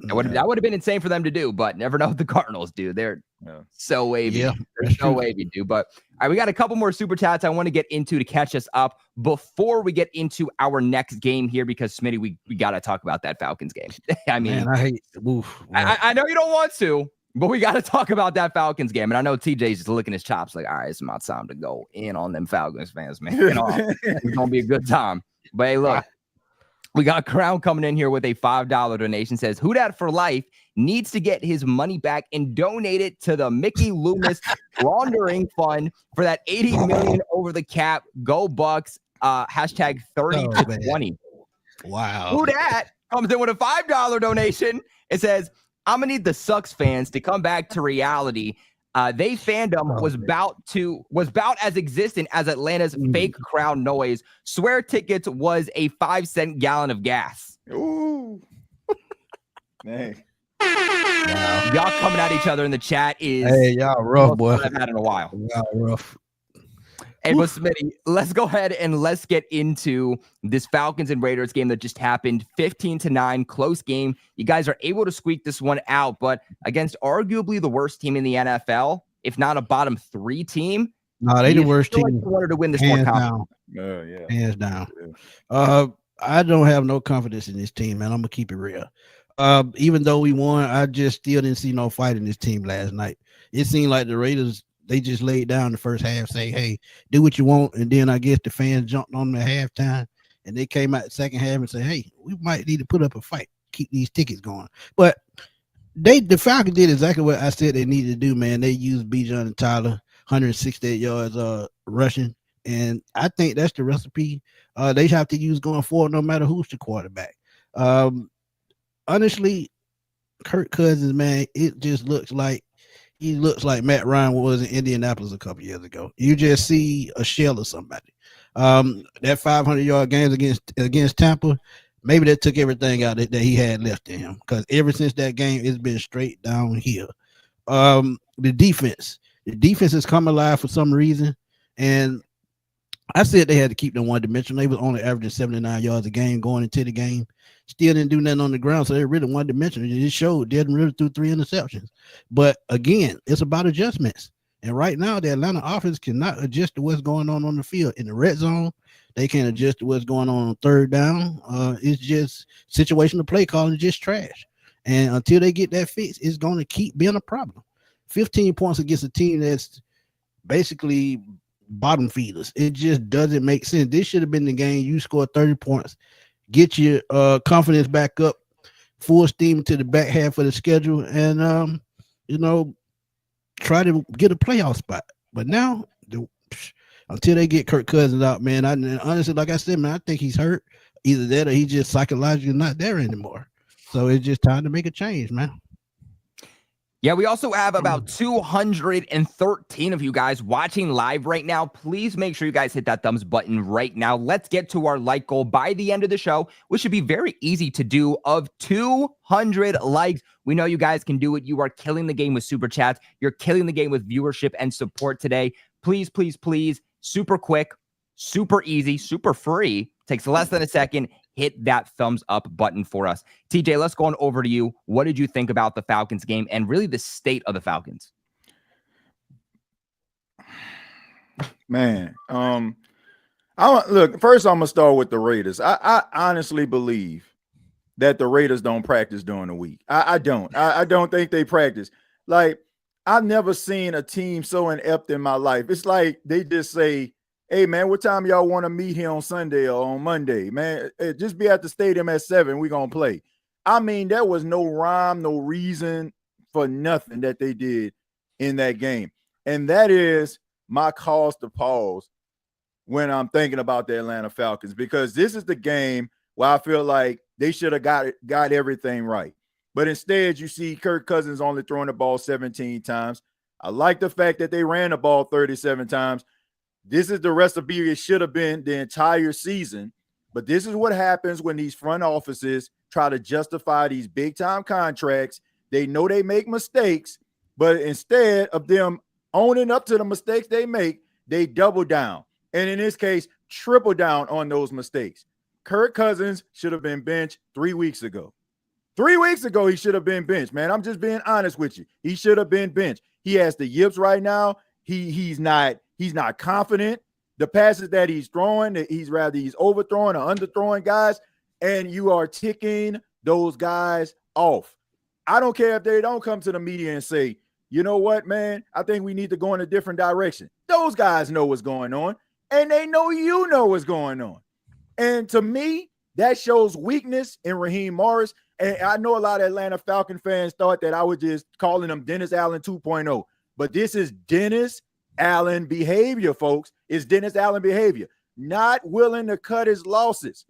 That would have been insane for them to do, but never know what the Cardinals do. They're so wavy. Yeah, they're so wavy, dude. But all right, we got a couple more super chats I want to get into to catch us up before we get into our next game here, because Smitty, we got to talk about that Falcons game. I mean, man, I hate. I know you don't want to, but we got to talk about that Falcons game. And I know TJ's just licking his chops like, all right, it's my time to go in on them Falcons fans, man. You know, it's gonna be a good time. But hey, look. We got Crown coming in here with a $5 donation. Says, Who Dat for Life needs to get his money back and donate it to the Mickey Loomis laundering fund for that $80 million over the cap. Go Bucks. Hashtag 30 to 20. Wow. Who Dat comes in with a $5 donation. It says, I'm gonna need the Sucks fans to come back to reality. They fandom was about as existent as Atlanta's fake crowd noise. Swear tickets was a 5-cent gallon of gas. Ooh. Man. Wow. Y'all coming at each other in the chat is y'all rough, boy. I've had in a while. Y'all rough. Hey, but Smitty, let's go ahead and let's get into this Falcons and Raiders game that just happened. 15-9, close game. You guys are able to squeak this one out, but against arguably the worst team in the NFL, if not a bottom 3 team. No, they the worst team. Wanted to win this one. Hands down. I don't have no confidence in this team, man. I'm gonna keep it real. Even though we won, I just still didn't see no fight in this team last night. It seemed like the Raiders, they just laid down the first half, say, hey, do what you want. And then I guess the fans jumped on them at halftime and they came out the second half and said, hey, we might need to put up a fight, keep these tickets going. But the Falcons did exactly what I said they needed to do, man. They used Bijan and Tyler, 168 yards rushing. And I think that's the recipe they have to use going forward, no matter who's the quarterback. Honestly, Kirk Cousins, man, it just looks like he looks like Matt Ryan was in Indianapolis a couple years ago. You just see a shell of somebody. That 500-yard games against Tampa, maybe that took everything out that he had left in him, because ever since that game, it's been straight downhill. The defense has come alive for some reason, and I said they had to keep them one-dimensional. They was only averaging 79 yards a game going into the game. Still didn't do nothing on the ground, so they're really one-dimensional. It just showed. They hadn't really threw 3 interceptions. But, again, it's about adjustments. And right now, the Atlanta offense cannot adjust to what's going on the field. In the red zone, they can't adjust to what's going on third down. It's just situational play calling is just trash. And until they get that fixed, it's going to keep being a problem. 15 points against a team that's basically bottom feeders. It just doesn't make sense. This should have been the game. You scored 30 points. Get your confidence back up, full steam to the back half of the schedule, and try to get a playoff spot. But now, until they get Kirk Cousins out, man, honestly, like I said, man, I think he's hurt. Either that or he's just psychologically not there anymore. So it's just time to make a change, man. Yeah, we also have about 213 of you guys watching live right now. Please make sure you guys hit that thumbs button right now. Let's get to our like goal by the end of the show, which should be very easy to do, of 200 likes. We know you guys can do it. You are killing the game with super chats. You're killing the game with viewership and support today. Please, please, please, super quick, super easy, super free. Takes less than a second. Hit that thumbs up button for us. TJ, let's go on over to you. What did you think about the Falcons game and really the state of the Falcons? Man, look, first I'm gonna start with the Raiders. I honestly believe that the Raiders don't practice during the week. I don't think they practice. Like, I've never seen a team so inept in my life. It's like they just say, hey, man, what time y'all want to meet here on Sunday or on Monday? Man, just be at the stadium at 7. We're going to play. I mean, there was no rhyme, no reason for nothing that they did in that game. And that is my cause to pause when I'm thinking about the Atlanta Falcons, because this is the game where I feel like they should have got everything right. But instead, you see Kirk Cousins only throwing the ball 17 times. I like the fact that they ran the ball 37 times. This is the recipe it should have been the entire season. But this is what happens when these front offices try to justify these big-time contracts. They know they make mistakes, but instead of them owning up to the mistakes they make, they double down. And in this case, triple down on those mistakes. Kirk Cousins should have been benched 3 weeks ago. 3 weeks ago, he should have been benched, man. I'm just being honest with you. He should have been benched. He has the yips right now. He's not confident. The passes that he's throwing, he's overthrowing or underthrowing guys, and you are ticking those guys off. I don't care if they don't come to the media and say, you know what, man, I think we need to go in a different direction. Those guys know what's going on, and they know you know what's going on. And to me, That shows weakness in Raheem Morris. And I know a lot of Atlanta Falcon fans thought that I was just calling him Dennis Allen 2.0. But this is Dennis Allen behavior, folks. It's Dennis Allen behavior. Not willing to cut his losses.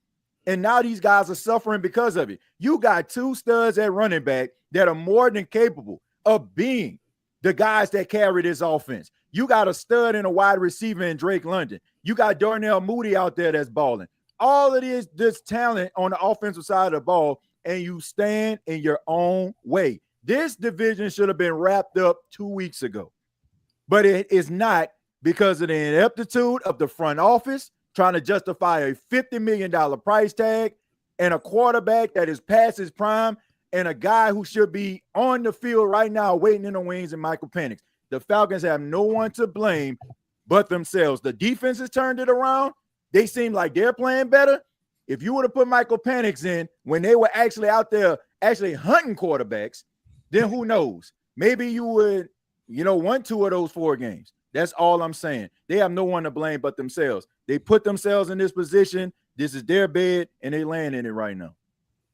And now these guys are suffering because of it. You got two studs at running back that are more than capable of being the guys that carry this offense. You got a stud and a wide receiver in Drake London. You got Darnell Mooney out there that's balling. All of this talent on the offensive side of the ball, and you stand in your own way. This division should have been wrapped up 2 weeks ago, but it is not because of the ineptitude of the front office trying to justify a $50 million price tag and a quarterback that is past his prime and a guy who should be on the field right now waiting in the wings in Michael Penix. The Falcons have no one to blame but themselves. The defense has turned it around. They seem like they're playing better. If you would have put Michael Penix in when they were actually out there actually hunting quarterbacks, then who knows? Maybe you would, won 2 of those 4 games. That's all I'm saying. They have no one to blame but themselves. They put themselves in this position. This is their bed, and they land in it right now.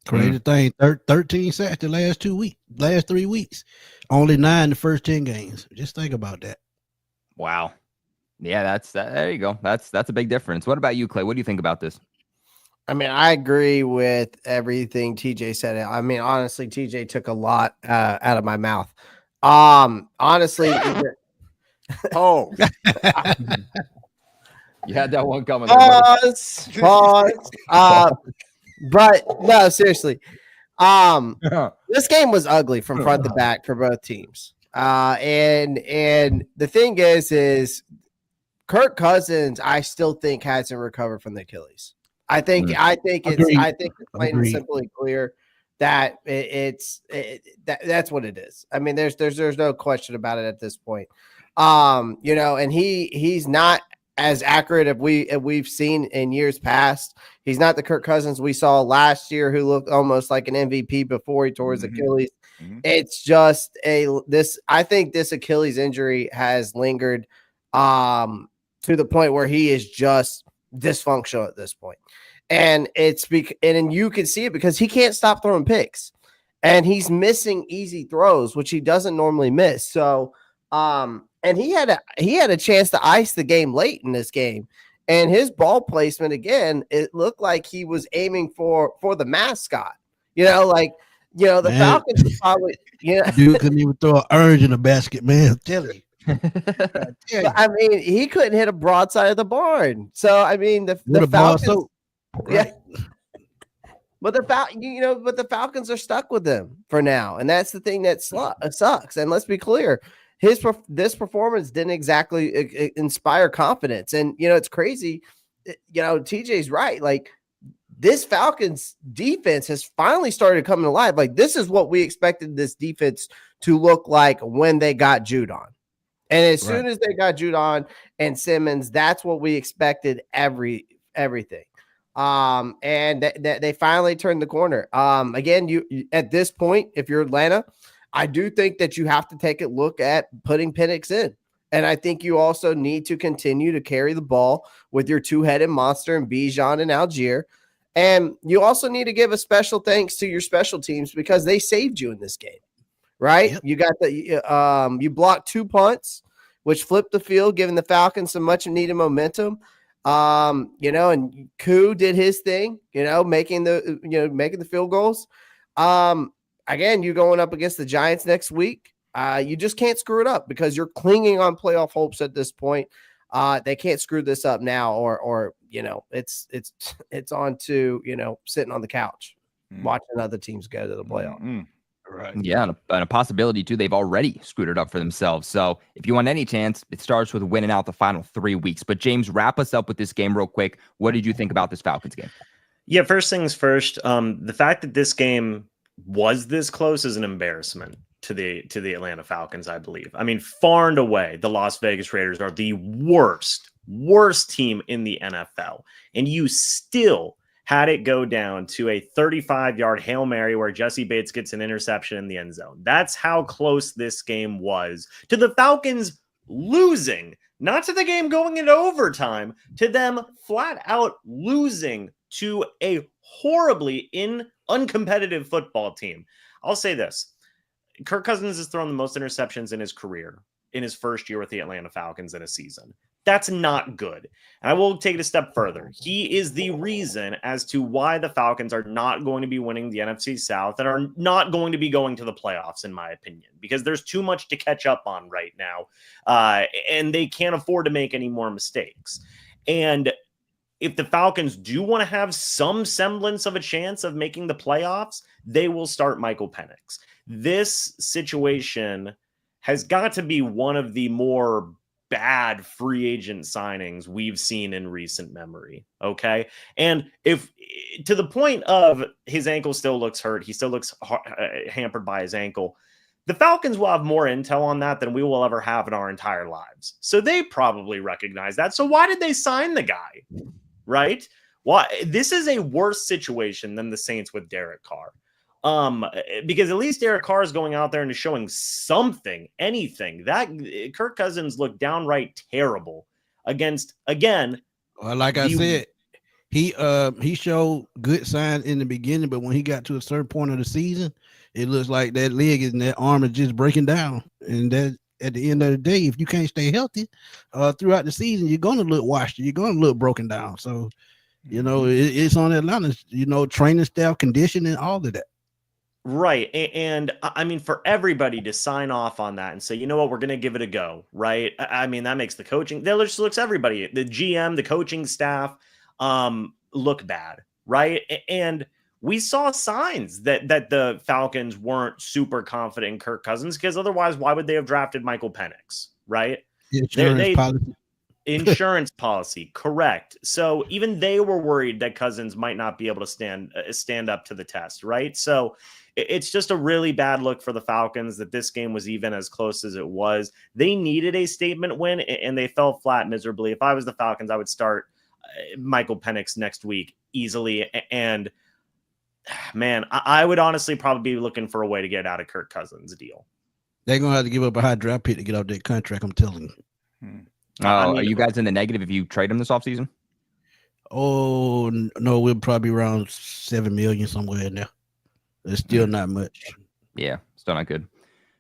Crazy thing, 13 sacks the last 3 weeks. Only 9 the first 10 games. Just think about that. Wow. Yeah, there you go. That's a big difference. What about you, Clay? What do you think about this? I mean, I agree with everything TJ said. I mean, honestly, TJ took a lot out of my mouth. Honestly, Oh, you had that one coming. pause. But no, seriously. This game was ugly from front to back for both teams. And the thing is Kirk Cousins, I still think hasn't recovered from the Achilles. I think it's plain and simply clear that that's what it is. I mean, there's no question about it at this point. And he's not as accurate as we've seen in years past. He's not the Kirk Cousins we saw last year, who looked almost like an MVP before he tore his Achilles. Mm-hmm. It's just I think this Achilles injury has lingered to the point where he is just dysfunctional at this point. And and you can see it because he can't stop throwing picks, and he's missing easy throws, which he doesn't normally miss. So, and he had a chance to ice the game late in this game, and his ball placement again, it looked like he was aiming for the mascot. The Falcons probably, dude couldn't even throw an orange in a basket, man. I'm telling you. I mean, he couldn't hit a broadside of the barn. So I mean, the Falcons, yeah. But the Falcons are stuck with him for now, and that's the thing that sucks. And let's be clear, this performance didn't exactly inspire confidence. And it's crazy. TJ's right. Like, this Falcons defense has finally started coming alive. Like, this is what we expected this defense to look like when they got Judon. And as soon as they got Judon and Simmons, that's what we expected everything. And they finally turned the corner. Again, you at this point, if you're Atlanta, I do think that you have to take a look at putting Penix in. And I think you also need to continue to carry the ball with your two-headed monster in Bijan and Algier. And you also need to give a special thanks to your special teams because they saved you in this game, right? Yep. You got you blocked 2 punts, which flipped the field, giving the Falcons some much needed momentum. And Koo did his thing, making the field goals. Again, you're going up against the Giants next week. You just can't screw it up because you're clinging on playoff hopes at this point. They can't screw this up now, or it's on to sitting on the couch watching other teams go to the playoff. Right. Yeah, and a possibility too. They've already screwed it up for themselves. So if you want any chance, it starts with winning out the final 3 weeks. But James, wrap us up with this game real quick. What did you think about this Falcons game? Yeah, first things first. The fact that this game was this close is an embarrassment to the Atlanta Falcons, I believe. I mean, far and away, the Las Vegas Raiders are the worst team in the NFL. And you still had it go down to a 35-yard Hail Mary where Jesse Bates gets an interception in the end zone. That's how close this game was to the Falcons losing, not to the game going into overtime, to them flat out losing to a horribly uncompetitive football team. I'll say this. Kirk Cousins has thrown the most interceptions in his career in his first year with the Atlanta Falcons in a season. That's not good. And I will take it a step further. He is the reason as to why the Falcons are not going to be winning the NFC South and are not going to be going to the playoffs, in my opinion, because there's too much to catch up on right now. And they can't afford to make any more mistakes. And if the Falcons do want to have some semblance of a chance of making the playoffs, they will start Michael Penix. This situation has got to be one of the more bad free agent signings we've seen in recent memory. Okay. And if to the point of his ankle still looks hurt, he still looks hampered by his ankle. The Falcons will have more intel on that than we will ever have in our entire lives. So they probably recognize that. So why did they sign the guy? Right? Why? This is a worse situation than the Saints with Derek Carr. Because at least Derek Carr is going out there and is showing something, anything. That Kirk Cousins looked downright terrible against, again. Well, like I said, he showed good signs in the beginning, but when he got to a certain point of the season, it looks like that leg and that arm is just breaking down. And that at the end of the day, if you can't stay healthy throughout the season, you're going to look washed. You're going to look broken down. So, it's on Atlanta, training staff, conditioning, all of that. Right. And I mean, for everybody to sign off on that and say, you know what, we're going to give it a go. Right. I mean, that makes the coaching, that just looks everybody, the GM, the coaching staff look bad. Right. And we saw signs that the Falcons weren't super confident in Kirk Cousins, because otherwise, why would they have drafted Michael Penix? Right. Insurance policy. Correct. So even they were worried that Cousins might not be able to stand up to the test. Right. So it's just a really bad look for the Falcons that this game was even as close as it was. They needed a statement win, and they fell flat miserably. If I was the Falcons, I would start Michael Penix next week easily. And man, I would honestly probably be looking for a way to get out of Kirk Cousins' deal. They're going to have to give up a high draft pick to get out that contract, I'm telling you. Are you guys in the negative if you trade him this offseason? Oh, no, we'll probably be around $7 million somewhere in there. It's still not much. Yeah, still not good.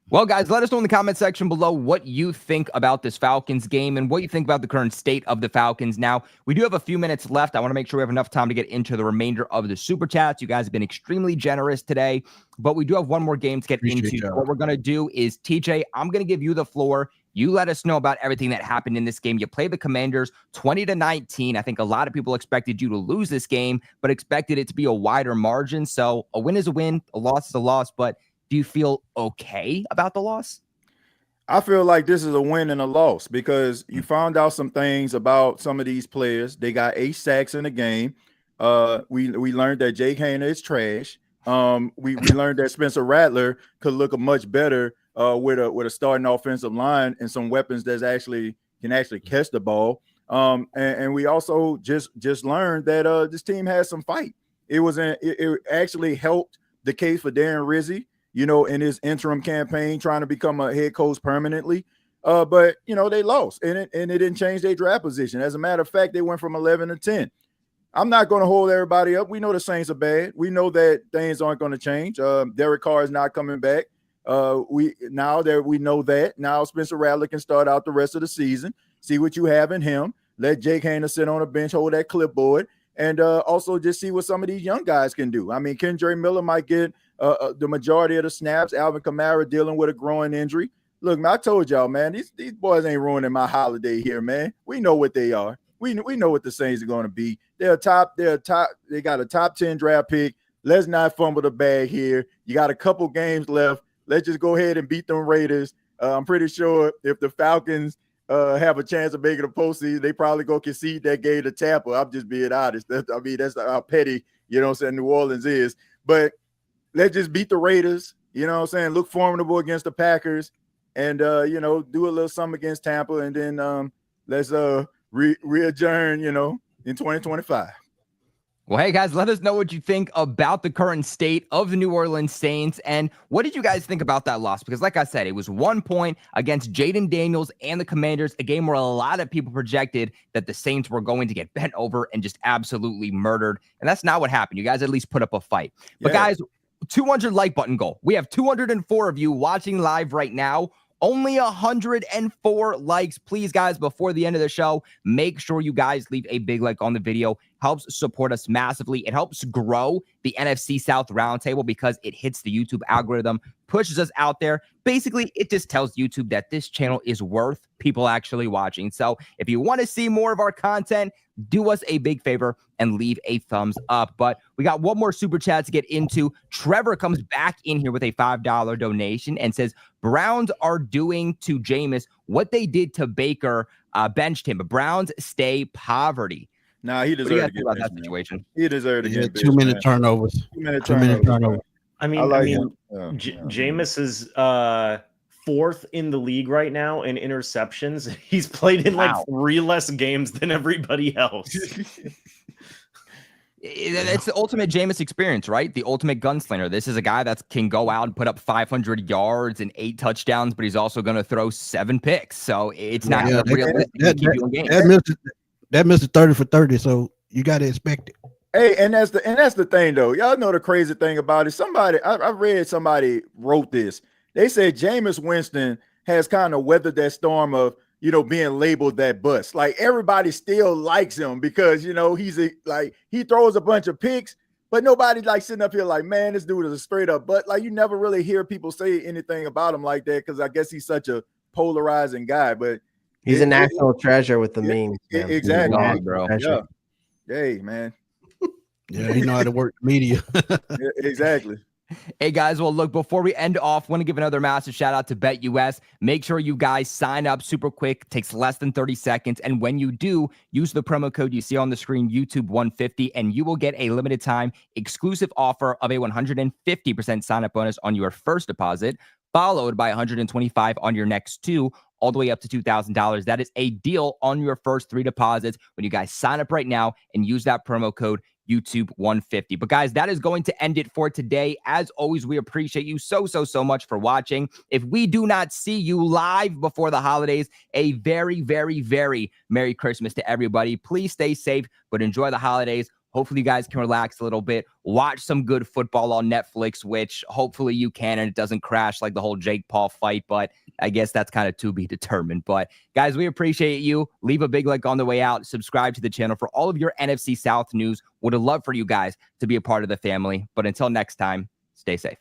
Well, guys, let us know in the comment section below what you think about this Falcons game and what you think about the current state of the Falcons. Now, we do have a few minutes left. I want to make sure we have enough time to get into the remainder of the Super Chats. You guys have been extremely generous today, but we do have one more game to get into. What we're going to do is, TJ, I'm going to give you the floor. You let us know about everything that happened in this game. You play the Commanders 20-19. I think a lot of people expected you to lose this game, but expected it to be a wider margin. So a win is a win, a loss is a loss, but do you feel okay about the loss? I feel like this is a win and a loss because you found out some things about some of these players. They got 8 sacks in the game. We learned that Jake Haener is trash. We learned that Spencer Rattler could look much better with a starting offensive line and some weapons that can actually catch the ball. And we also just learned that this team has some fight. It actually helped the case for Darren Rizzi, in his interim campaign, trying to become a head coach permanently. But they lost, and it didn't change their draft position. As a matter of fact, they went from 11 to 10. I'm not going to hold everybody up. We know the Saints are bad. We know that things aren't going to change. Derek Carr is not coming back. We know that now Spencer Rattler can start out the rest of the season. See what you have in him. Let Jake Haener sit on a bench, hold that clipboard, and also just see what some of these young guys can do. I mean, Kendra Miller might get the majority of the snaps. Alvin Kamara dealing with a groin injury. Look, man, I told y'all, man, these boys ain't ruining my holiday here, man. We know what they are. We know what the Saints are going to be. They're top. They got a top 10 draft pick. Let's not fumble the bag here. You got a couple games left. Let's just go ahead and beat them Raiders. I'm pretty sure if the Falcons have a chance of making the postseason, they probably go concede that game to Tampa. I'm just being honest. That's how petty, New Orleans is. But let's just beat the Raiders, look formidable against the Packers and, do a little something against Tampa. And then let's re-adjourn, in 2025. Well, hey, guys, let us know what you think about the current state of the New Orleans Saints. And what did you guys think about that loss? Because like I said, it was 1 point against Jaden Daniels and the Commanders, a game where a lot of people projected that the Saints were going to get bent over and just absolutely murdered. And that's not what happened. You guys at least put up a fight. But guys, 200 like button goal. We have 204 of you watching live right now. Only 104 likes. Please, guys, before the end of the show, make sure you guys leave a big like on the video. Helps support us massively. It helps grow the NFC South Roundtable because it hits the YouTube algorithm, pushes us out there. Basically, it just tells YouTube that this channel is worth people actually watching. So if you want to see more of our content, do us a big favor and leave a thumbs up. But we got one more super chat to get into. Trevor comes back in here with a $5 donation and says, Browns are doing to Jameis what they did to Baker, benched him. But Browns stay poverty. Nah, he deserved to get about benched, that situation. He deserved to get 2 minute turnovers. 2 minute turnovers. I mean, Jameis is fourth in the league right now in interceptions. He's played in like 3 less games than everybody else. It's the ultimate Jameis experience, right? The ultimate gunslinger. This is a guy that can go out and put up 500 yards and 8 touchdowns, but he's also going to throw 7 picks. So it's not realistic to keep you in games. That missed 30 for 30, so you got to expect it. Hey, and that's the thing though. Y'all know the crazy thing about it. I read somebody wrote this. They said Jameis Winston has kind of weathered that storm of, being labeled that bust. Like everybody still likes him because, he throws a bunch of picks, but nobody like sitting up here like, man, this dude is a straight up. But like, you never really hear people say anything about him like that. Cause I guess he's such a polarizing guy, but he's a national treasure with the memes. Exactly. God, bro. Yeah. Hey, man. Yeah, he know how to work the media. Exactly. Hey, guys, well, look, before we end off, want to give another massive shout out to BetUS. Make sure you guys sign up super quick. Takes less than 30 seconds. And when you do, use the promo code you see on the screen, YouTube150, and you will get a limited time exclusive offer of a 150% sign up bonus on your first deposit, followed by 125 on your next 2, all the way up to $2,000. That is a deal on your first 3 deposits when you guys sign up right now and use that promo code YouTube 150. But guys, that is going to end it for today. As always, we appreciate you so much for watching. If we do not see you live before the holidays, a very, very, very Merry Christmas to everybody. Please stay safe, but enjoy the holidays. Hopefully you guys can relax a little bit, watch some good football on Netflix, which hopefully you can, and it doesn't crash like the whole Jake Paul fight, but I guess that's kind of to be determined. But guys, we appreciate you. Leave a big like on the way out. Subscribe to the channel for all of your NFC South news. Would have loved for you guys to be a part of the family. But until next time, stay safe.